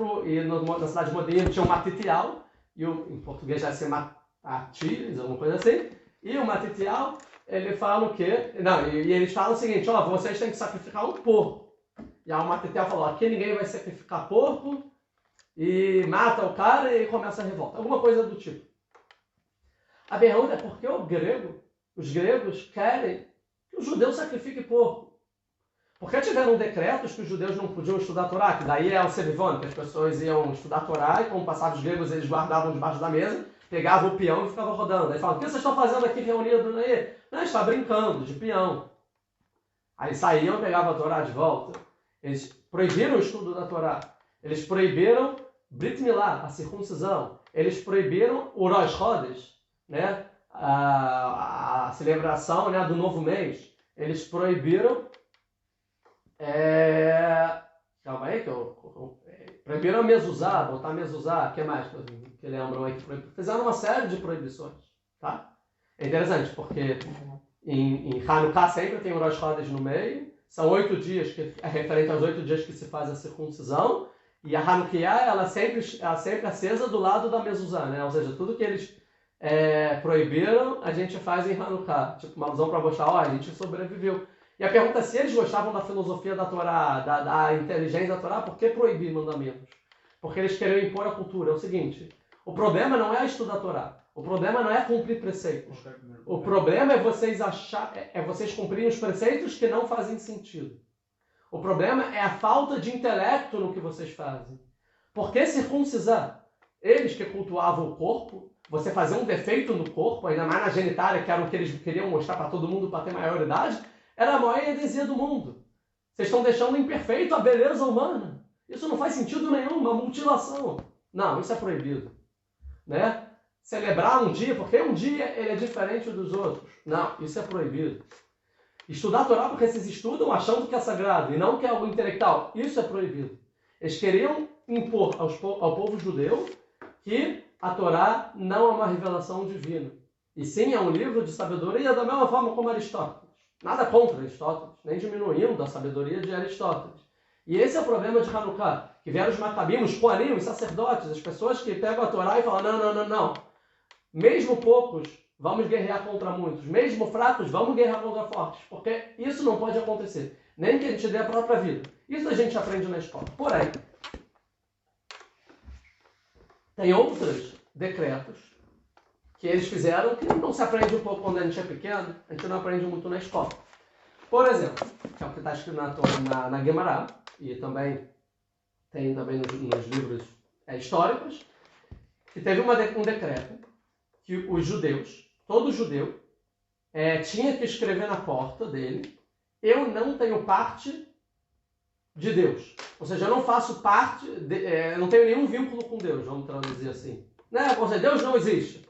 na cidade de Modi'in tinha um Matitial, e em português vai ser Matitis, alguma coisa assim. E o Matitial, ele fala o quê? Não, e eles falam o seguinte, vocês têm que sacrificar um porco. E aí o Matitial falou, aqui ninguém vai sacrificar porco, e mata o cara e começa a revolta. Alguma coisa do tipo. A pergunta é por que os gregos querem que o judeu sacrifique porco? Porque tiveram decretos que os judeus não podiam estudar a Torá, que daí é o Sevivon, que as pessoas iam estudar a Torá e como passavam os gregos eles guardavam debaixo da mesa, pegavam o peão e ficavam rodando. Aí falavam, o que vocês estão fazendo aqui reunidos aí? Não, a gente está brincando de peão. Aí saíam e pegavam a Torá de volta. Eles proibiram o estudo da Torá. Eles proibiram Brit Milá, a circuncisão. Eles proibiram o Rosh Chodesh, né? A celebração, né, do novo mês. Eles proibiram... Calma aí, proibiram a mezuzá, botar a mezuzá. O que mais que lembram aí? Fizeram uma série de proibições. Tá? É interessante, porque em Hanukkah sempre tem o Rosh Chodesh no meio. São 8 dias, que é referente aos 8 dias que se faz a circuncisão. E a Hanukkah, ela sempre acesa do lado da mezuzá, né? Ou seja, tudo que eles proibiram, a gente faz em Hanukkah. Tipo, uma alusão para mostrar, a gente sobreviveu. E a pergunta é se eles gostavam da filosofia da Torá, da inteligência da Torá, por que proibir mandamentos? Porque eles queriam impor a cultura. É o seguinte, o problema não é estudar a Torá. O problema não é cumprir preceitos. O problema é vocês cumprirem os preceitos que não fazem sentido. O problema é a falta de intelecto no que vocês fazem. Por que circuncisar? Eles que cultuavam o corpo, você fazer um defeito no corpo, ainda mais na genitália, que era o que eles queriam mostrar para todo mundo para ter maioridade, era a maior heresia do mundo. Vocês estão deixando imperfeito a beleza humana. Isso não faz sentido nenhum, uma mutilação. Não, isso é proibido. Né? Celebrar um dia, porque um dia ele é diferente dos outros. Não, isso é proibido. Estudar a Torá porque vocês estudam achando que é sagrado e não que é algo intelectual. Isso é proibido. Eles queriam impor ao povo judeu que a Torá não é uma revelação divina. E sim, é um livro de sabedoria da mesma forma como Aristóteles. Nada contra Aristóteles, nem diminuindo a sabedoria de Aristóteles. E esse é o problema de Hanukkah, que vieram os macabim, os coanim, os sacerdotes, as pessoas que pegam a Torá e falam, não. Mesmo poucos, vamos guerrear contra muitos. Mesmo fracos, vamos guerrear contra fortes. Porque isso não pode acontecer. Nem que a gente dê a própria vida. Isso a gente aprende na escola. Porém, tem outros decretos que eles fizeram que não se aprende um pouco quando a gente é pequeno, a gente não aprende muito na escola. Por exemplo, que é o que está escrito na Gemara, e também tem também nos livros históricos, que teve um decreto que os judeus, todo judeu, tinha que escrever na porta dele: eu não tenho parte de Deus. Ou seja, eu não faço parte, não tenho nenhum vínculo com Deus, vamos traduzir assim. Né? Ou seja, Deus não existe.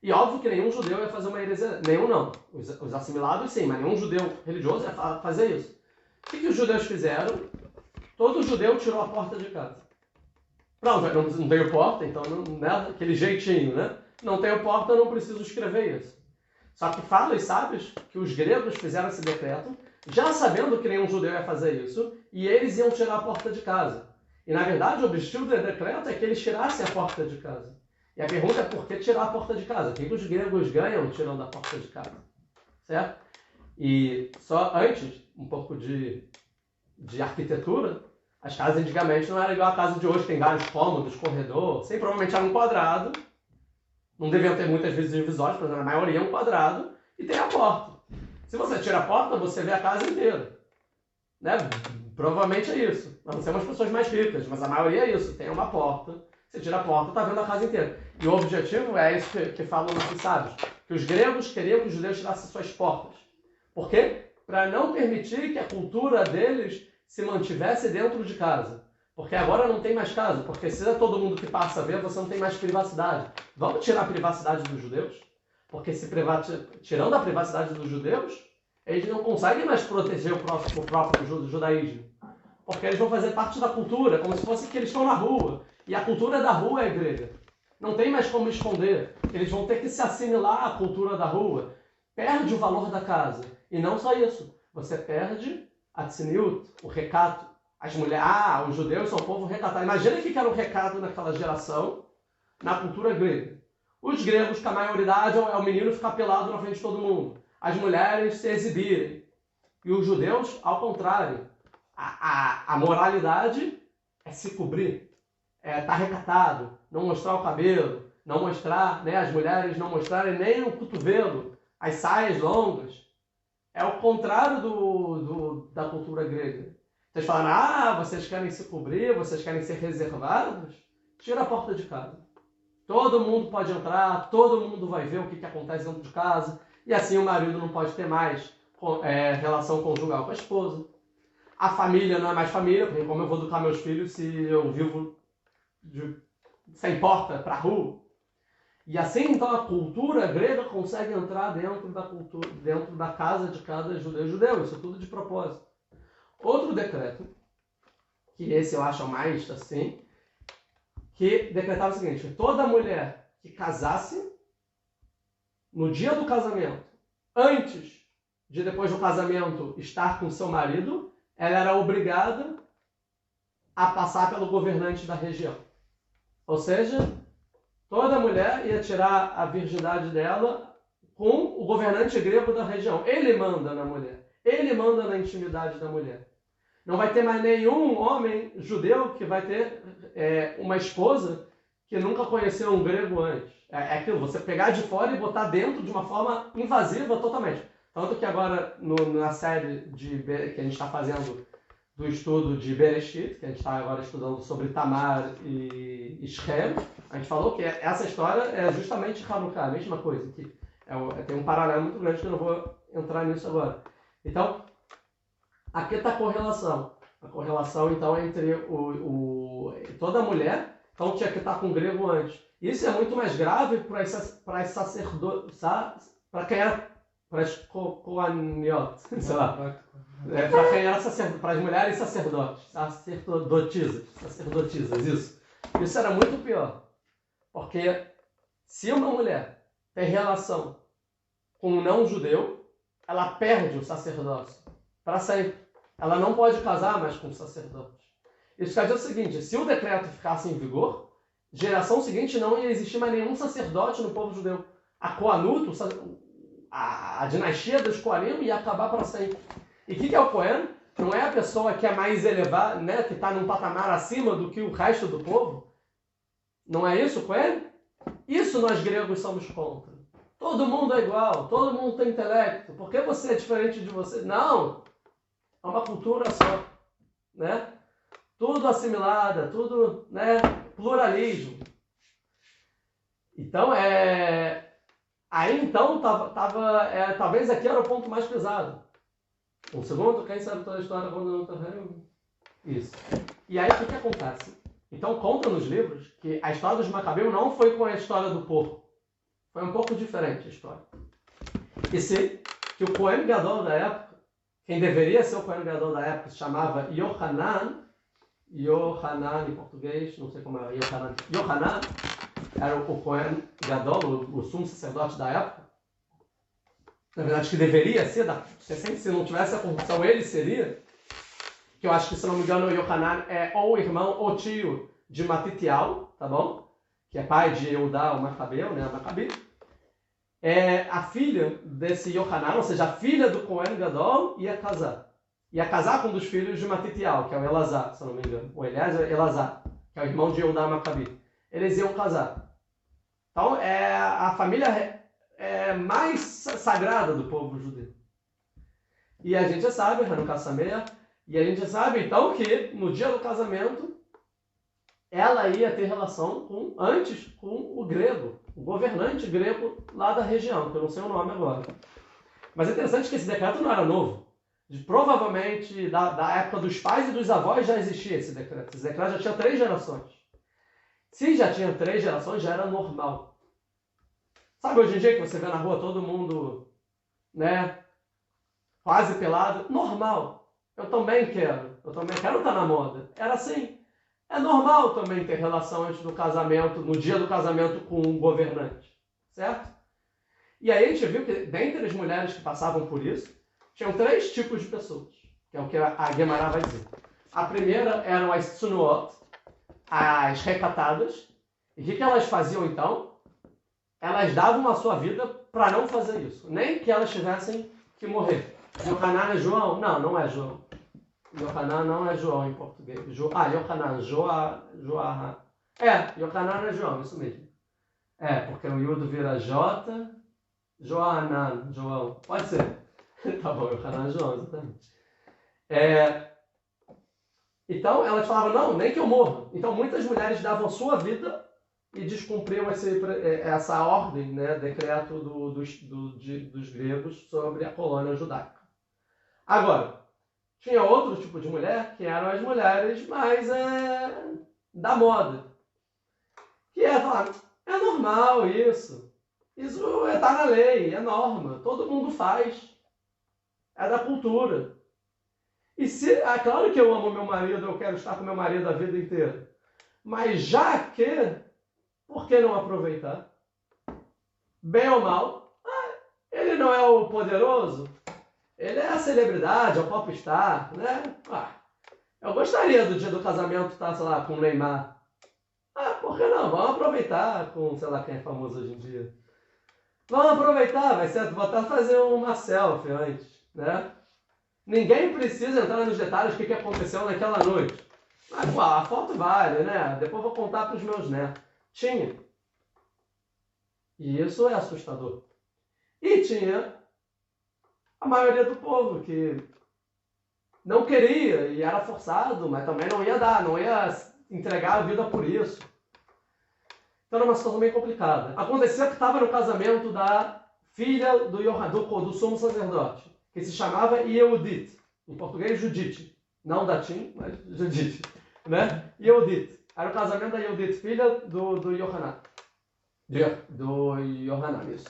E óbvio que nenhum judeu ia fazer uma heresia. Nenhum não. Os assimilados sim, mas nenhum judeu religioso ia fazer isso. O que os judeus fizeram? Todo judeu tirou a porta de casa. Pronto, não tenho porta, então né, aquele jeitinho, né? Não tenho porta, não preciso escrever isso. Só que falam os sábios que os gregos fizeram esse decreto, já sabendo que nenhum judeu ia fazer isso, e eles iam tirar a porta de casa. E na verdade o objetivo do decreto é que eles tirassem a porta de casa. E a pergunta é por que tirar a porta de casa? O que os gregos ganham tirando a porta de casa? Certo? E só antes, um pouco de arquitetura, as casas antigamente não eram igual a casa de hoje, tem vários cômodos, corredor, sempre provavelmente era um quadrado, não deviam ter muitas vezes divisórias, mas a maioria é um quadrado, e tem a porta. Se você tira a porta, você vê a casa inteira. Né? Provavelmente é isso. Nós não somos pessoas mais ricas, mas a maioria é isso, tem uma porta. Você tira a porta, está vendo a casa inteira. E o objetivo é isso que falam os sábios, que os gregos queriam que os judeus tirassem suas portas. Por quê? Para não permitir que a cultura deles se mantivesse dentro de casa. Porque agora não tem mais casa, porque se é todo mundo que passa a ver, você não tem mais privacidade. Vamos tirar a privacidade dos judeus? Porque tirando a privacidade dos judeus, eles não conseguem mais proteger o próprio judaísmo. Porque eles vão fazer parte da cultura, como se fosse que eles estão na rua. E a cultura da rua é grega. Não tem mais como esconder. Eles vão ter que se assimilar à cultura da rua. Perde o valor da casa. E não só isso. Você perde a tzniut, o recato. As mulheres, os judeus são um povo recatado. Imagina o que era o recato naquela geração, na cultura grega. Os gregos, com a maioridade, é o menino ficar pelado na frente de todo mundo. As mulheres se exibirem. E os judeus, ao contrário. A moralidade é se cobrir. Tá recatado, não mostrar o cabelo, não mostrar, né, as mulheres não mostrarem nem o cotovelo, as saias longas. É o contrário da cultura grega. Vocês falam, vocês querem se cobrir, vocês querem ser reservados? Tira a porta de casa. Todo mundo pode entrar, todo mundo vai ver o que acontece dentro de casa, e assim o marido não pode ter mais relação conjugal com a esposa. A família não é mais família, porque como eu vou educar meus filhos se eu vivo sem porta para a rua? E assim, então, a cultura grega consegue entrar dentro da casa de cada judeu. Isso é tudo de propósito. Outro decreto, que esse eu acho mais assim, que decretava o seguinte: toda mulher que casasse no dia do casamento, antes de depois do casamento estar com seu marido, ela era obrigada a passar pelo governante da região. Ou seja, toda mulher ia tirar a virgindade dela com o governante grego da região. Ele manda na mulher. Ele manda na intimidade da mulher. Não vai ter mais nenhum homem judeu que vai ter uma esposa que nunca conheceu um grego antes. É aquilo, você pegar de fora e botar dentro de uma forma invasiva totalmente. Tanto que agora, na série que a gente está fazendo do estudo de Bereshit, que a gente está agora estudando sobre Tamar e Shem, a gente falou que essa história é justamente Hanukkah, a mesma coisa. Que tem um paralelo muito grande que eu não vou entrar nisso agora. Então, aqui está a correlação. A correlação, então, entre toda mulher, então tinha que estar com o grego antes. Isso é muito mais grave para as sacerdotes, para quem era, para as koaniot, sei lá. Para quem era para as mulheres sacerdotes, sacerdotisas, isso. Isso era muito pior. Porque se uma mulher tem relação com um não-judeu, ela perde o sacerdócio para sempre. Ela não pode casar mais com o sacerdote. Isso quer dizer o seguinte, se o decreto ficasse em vigor, geração seguinte não ia existir mais nenhum sacerdote no povo judeu. A Koanut, a dinastia dos Koanim ia acabar para sempre. E o que é o Kohen? Não é a pessoa que é mais elevada, né, que está num patamar acima do que o resto do povo? Não é isso, Kohen? Isso nós gregos somos contra. Todo mundo é igual, todo mundo tem intelecto. Por que você é diferente de você? Não! É uma cultura só, né? Tudo assimilada, tudo, né? Pluralismo. Então, aí então, talvez aqui era o ponto mais pesado. Um segundo, quem sabe toda a história quando não está vendo? Isso. E aí, o que acontece? Então, conta nos livros que a história dos Macabeus não foi com a história do porco. Foi um pouco diferente a história. E sim, que o Cohen Gadol da época, quem deveria ser o Cohen Gadol da época, se chamava Yohanan em português, não sei como era Yohanan. Yohanan era o Cohen Gadol, o sumo sacerdote da época. Na verdade, que deveria ser, se não tivesse a corrupção, ele seria. Que eu acho que, se não me engano, o Yohanan é ou irmão ou tio de Matitial, tá bom? Que é pai de Eudá, o Macabeu, né? Macabi. A filha desse Yohanan, ou seja, a filha do Cohen Gadol, ia casar. Ia casar com um dos filhos de Matitial, que é o Elazar, se não me engano. O Eliezer Elazar, que é o irmão de Eudá Macabi. Eles iam casar. Então, a família mais sagrada do povo judeu. E a gente já sabe, Hanukkah Sameach, e a gente já sabe, então, que no dia do casamento, ela ia ter relação antes com o grego, o governante grego lá da região, que eu não sei o nome agora. Mas é interessante que esse decreto não era novo. Provavelmente, da época dos pais e dos avós já existia esse decreto. Esse decreto já tinha 3 gerações. Se já tinha 3 gerações, já era normal. Sabe hoje em dia que você vê na rua todo mundo, né, quase pelado? Normal. Eu também quero estar na moda. Era assim. É normal também ter relação antes do casamento, no dia do casamento com um governante. Certo? E aí a gente viu que, dentre as mulheres que passavam por isso, tinham 3 tipos de pessoas, que é o que a Guemará vai dizer. A primeira eram as tsunuot, as recatadas. E o que elas faziam então? Elas davam a sua vida para não fazer isso. Nem que elas tivessem que morrer. Yohanan é João? Não, não é João. Yohanan não é João em português. Yohanan, Yohanan é João, isso mesmo. Porque o Yudo vira J, Johanan, João. Pode ser. Tá bom, Yohanan é João, exatamente. Então, elas falavam, não, nem que eu morra. Então, muitas mulheres davam a sua vida e descumpriam essa ordem, né, decreto dos gregos sobre a colônia judaica. Agora, tinha outro tipo de mulher, que eram as mulheres mais da moda. Que falar, é normal isso. Isso está na lei, é norma. Todo mundo faz. É da cultura. E é claro que eu amo meu marido, eu quero estar com meu marido a vida inteira. Mas já que, por que não aproveitar? Bem ou mal, ele não é o poderoso? Ele é a celebridade, é o popstar, né? Eu gostaria do dia do casamento estar, sei lá, com o Neymar. Por que não? Vamos aproveitar com, sei lá, quem é famoso hoje em dia. Vamos aproveitar, vai ser, botar fazer uma selfie antes, né? Ninguém precisa entrar nos detalhes do que aconteceu naquela noite. Mas, pô, a foto vale, né? Depois eu vou contar para os meus netos. Tinha. E isso é assustador. E tinha a maioria do povo que não queria e era forçado, mas também não ia dar, não ia entregar a vida por isso. Então era uma situação bem complicada. Aconteceu que estava no casamento da filha do sumo sacerdote, que se chamava Yehudit, em português Judite. Não Datim, mas Judite. Né? Yehudit. Era o casamento da Yehudit, filha do Yohanan. Do Yohanan, isso.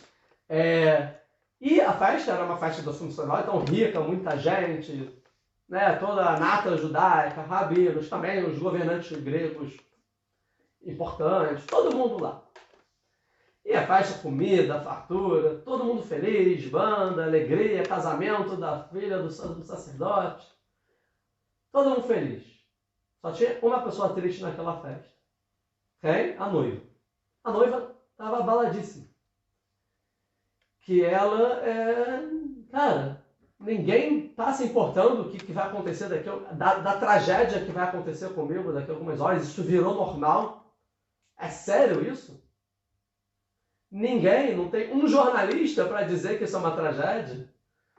E a festa era uma festa do sumo sacerdote, então rica, muita gente, né? Toda a nata judaica, rabinos, também os governantes gregos importantes, todo mundo lá. E a festa, comida, fartura, todo mundo feliz, banda, alegria, casamento da filha do sacerdote. Todo mundo feliz. Só tinha uma pessoa triste naquela festa. Quem? A noiva. A noiva estava abaladíssima. Que ela, cara, ninguém está se importando do que vai acontecer daqui, da tragédia que vai acontecer comigo daqui a algumas horas. Isso virou normal. É sério isso? Ninguém, não tem um jornalista para dizer que isso é uma tragédia.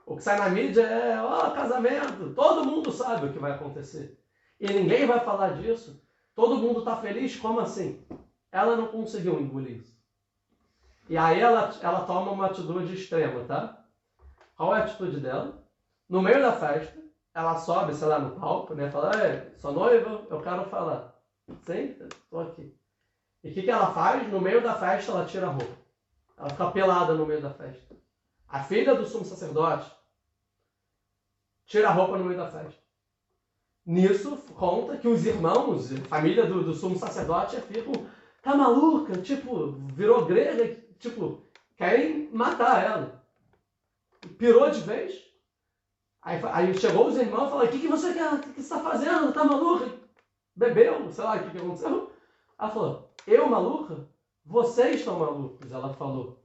O que sai na mídia é, casamento. Todo mundo sabe o que vai acontecer. E ninguém vai falar disso. Todo mundo está feliz? Como assim? Ela não conseguiu engolir isso. E aí ela toma uma atitude extrema, tá? Qual é a atitude dela? No meio da festa, ela sobe, sei lá, no palco, né? Fala, sou noiva, eu quero falar. Sim, estou aqui. E o que ela faz? No meio da festa, ela tira a roupa. Ela fica pelada no meio da festa. A filha do sumo sacerdote tira a roupa no meio da festa. Nisso, conta que os irmãos, a família do sumo sacerdote, afirmam, tá maluca? Tipo, virou grega, tipo, querem matar ela. Pirou de vez. Aí chegou os irmãos e falaram, o que você quer? O que você está fazendo? Tá maluca? Bebeu? Sei lá o que aconteceu. Ela falou, eu maluca? Vocês estão malucos, ela falou.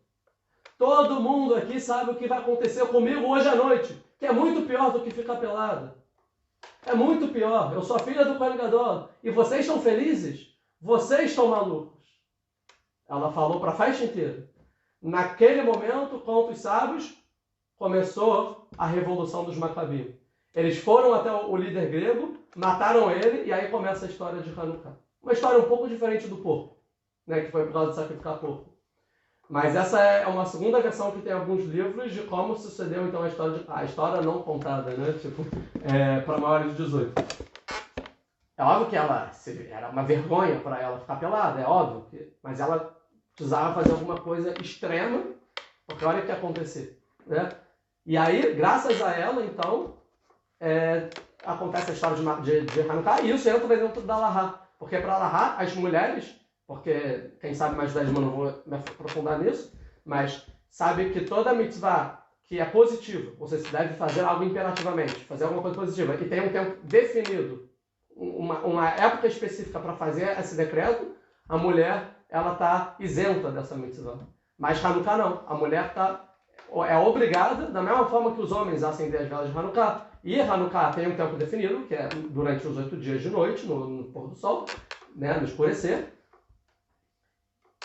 Todo mundo aqui sabe o que vai acontecer comigo hoje à noite, que é muito pior do que ficar pelada. É muito pior. Eu sou a filha do Kohen Gadol. E vocês estão felizes? Vocês estão malucos. Ela falou para a festa inteira. Naquele momento, conta os sábios, começou a revolução dos Macabios. Eles foram até o líder grego, mataram ele, e aí começa a história de Hanukkah. Uma história um pouco diferente do porco, né, que foi por causa de sacrificar porco. Mas essa é uma segunda versão que tem alguns livros de como sucedeu então a história não contada, né, tipo, para maiores de 18. É óbvio que era uma vergonha para ela ficar pelada, é óbvio, mas ela precisava fazer alguma coisa extrema, porque olha o que ia acontecer, né? E aí, graças a ela, então, acontece a história de Hanukkah, e isso entra dentro da Lahá. Porque para Lahá, as mulheres, porque quem sabe mais 10 não vou me aprofundar nisso, mas sabe que toda mitzvah que é positiva, você deve fazer algo imperativamente, fazer alguma coisa positiva, e tem um tempo definido, uma época específica para fazer esse decreto, a mulher ela está isenta dessa mitzvah. Mas Hanukkah não, a mulher é obrigada, da mesma forma que os homens acendem as velas de Hanukkah, e Hanukkah tem um tempo definido, que é durante os 8 dias de noite, no pôr do sol, né, no escurecer.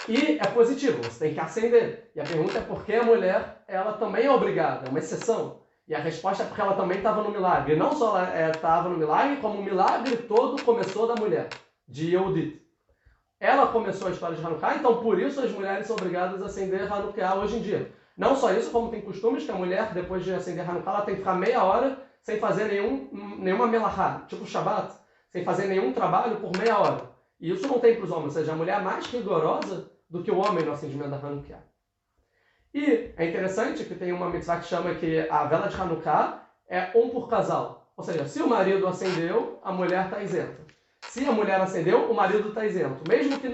E é positivo, você tem que acender. E a pergunta é por que a mulher ela também é obrigada, é uma exceção. E a resposta é porque ela também estava no milagre. E não só ela estava no milagre, como o milagre todo começou da mulher, de Yehudit. Ela começou a história de Hanukkah, então por isso as mulheres são obrigadas a acender Hanukkah hoje em dia. Não só isso, como tem costumes que a mulher, depois de acender Hanukkah, ela tem que ficar meia hora sem fazer nenhuma melahá, tipo Shabbat, sem fazer nenhum trabalho por meia hora. E isso não tem para os homens, ou seja, a mulher é mais rigorosa do que o homem no acendimento da Hanukkah. E é interessante que tem uma mitzvah que chama que a vela de Hanukkah é um por casal. Ou seja, se o marido acendeu, a mulher está isenta. Se a mulher acendeu, o marido está isento. Mesmo que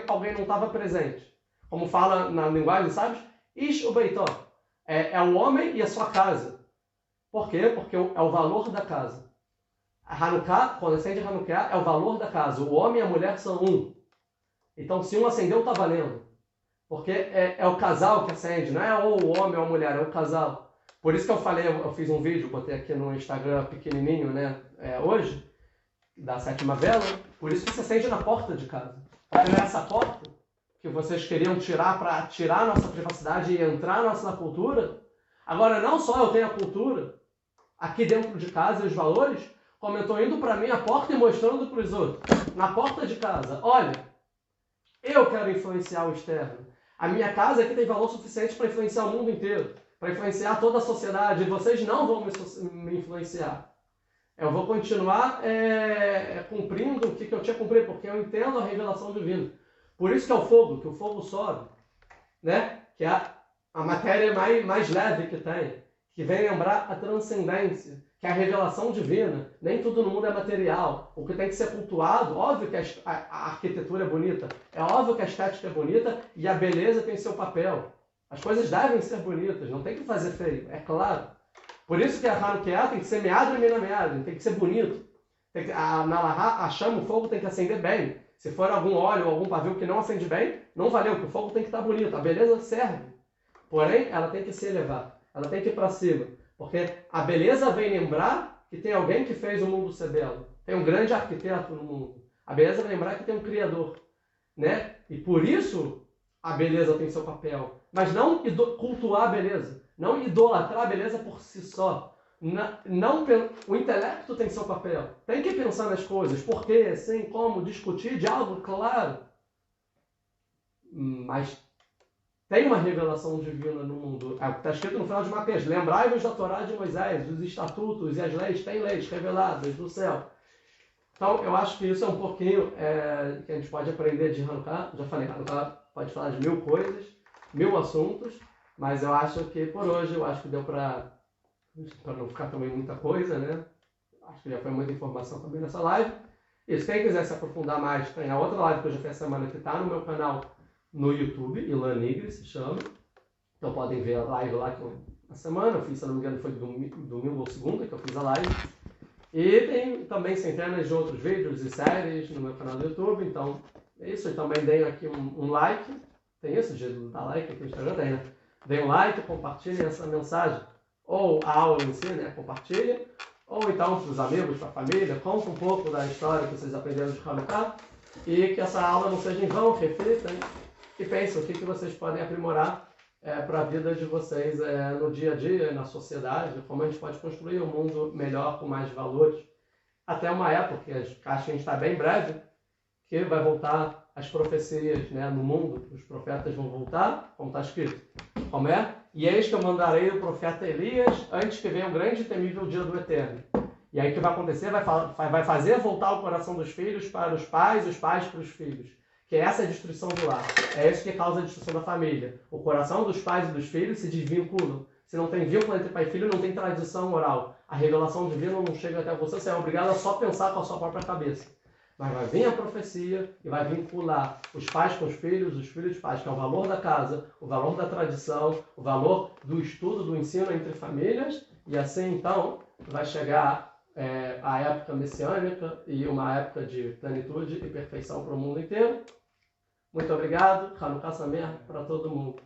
alguém não estava presente. Como fala na linguagem, sabe? Ish ubeitó. É o homem e a sua casa. Por quê? Porque é o valor da casa. A Hanukkah, quando acende Hanukkah, é o valor da casa. O homem e a mulher são um. Então, se um acendeu, está valendo. Porque é o casal que acende, não é ou o homem ou a mulher, é o casal. Por isso que eu falei, eu fiz um vídeo, botei aqui no Instagram pequenininho, né, hoje, da sétima vela, por isso que você acende na porta de casa. Porque nessa porta, que vocês queriam tirar para tirar a nossa privacidade e entrar na cultura, agora não só eu tenho a cultura aqui dentro de casa e os valores, como eu estou indo para a minha porta e mostrando para os outros, na porta de casa, olha, eu quero influenciar o externo. A minha casa aqui tem valor suficiente para influenciar o mundo inteiro, para influenciar toda a sociedade, e vocês não vão me influenciar. Eu vou continuar cumprindo o que eu tinha cumprido, porque eu entendo a revelação divina. Por isso que é o fogo, que o fogo sobe, né? Que é a matéria mais leve que tem, que vem lembrar a transcendência, que é a revelação divina. Nem tudo no mundo é material. O que tem que ser cultuado, óbvio que a arquitetura é bonita, é óbvio que a estética é bonita e a beleza tem seu papel. As coisas devem ser bonitas, não tem que fazer feio, é claro. Por isso que a Hanukkah tem que ser meado e meado, tem que ser bonito. A chama, o fogo tem que acender bem. Se for algum óleo ou algum pavio que não acende bem, não valeu, porque o fogo tem que estar bonito. A beleza serve. Porém, ela tem que se elevar. Ela tem que ir para cima. Porque a beleza vem lembrar que tem alguém que fez o mundo ser belo. Tem um grande arquiteto no mundo. A beleza vem lembrar que tem um criador. Né? E por isso, a beleza tem seu papel. Mas não cultuar a beleza. Não idolatrar a beleza por si só. O intelecto tem seu papel. Tem que pensar nas coisas. Por quê, assim, como, discutir, diálogo, claro. Mas tem uma revelação divina no mundo. Está escrito no final de Mateus: lembrai-vos da Torá de Moisés, dos estatutos e as leis. Tem leis reveladas do céu. Então, eu acho que isso é um pouquinho que a gente pode aprender de Hanukkah. Já falei, Hanukkah pode falar de 1000 coisas, 1000 assuntos. Mas eu acho que por hoje, eu acho que deu para não ficar também muita coisa, né? Acho que já foi muita informação também nessa live. E quem quiser se aprofundar mais, tem a outra live que eu já fiz essa semana que está no meu canal no YouTube, Ilan Nigri se chama. Então podem ver a live lá que na semana, eu fiz, se não me engano, foi domingo ou segunda que eu fiz a live. E tem também centenas de outros vídeos e séries no meu canal do YouTube, então é isso. E também deem aqui um like. Tem isso de dar like aqui no Instagram? Tem, né? Deem um like, compartilhem essa mensagem. Ou a aula em si, né? Compartilhem. Ou então para os amigos, para a família. Conta um pouco da história que vocês aprenderam de Hanukkah. E que essa aula não seja em vão, reflitam e pensem o que vocês podem aprimorar para a vida de vocês no dia a dia, na sociedade. Como a gente pode construir um mundo melhor, com mais valores. Até uma época, que acho que a gente está bem breve, que vai voltar as profecias, né, no mundo. Os profetas vão voltar, como está escrito. Como é? E eis que eu mandarei o profeta Elias antes que venha o grande e temível dia do Eterno. E aí o que vai acontecer? Vai fazer voltar o coração dos filhos para os pais para os filhos. Que essa é a destruição do lar. É isso que causa a destruição da família. O coração dos pais e dos filhos se desvinculam. Se não tem vínculo entre pai e filho, não tem tradição oral. A revelação divina não chega até você, você é obrigado a só pensar com a sua própria cabeça. Mas vai vir a profecia e vai vincular os pais com os filhos pais, que é o valor da casa, o valor da tradição, o valor do estudo, do ensino entre famílias. E assim, então, vai chegar a época messiânica e uma época de plenitude e perfeição para o mundo inteiro. Muito obrigado. Hanukkah Sameach para todo mundo.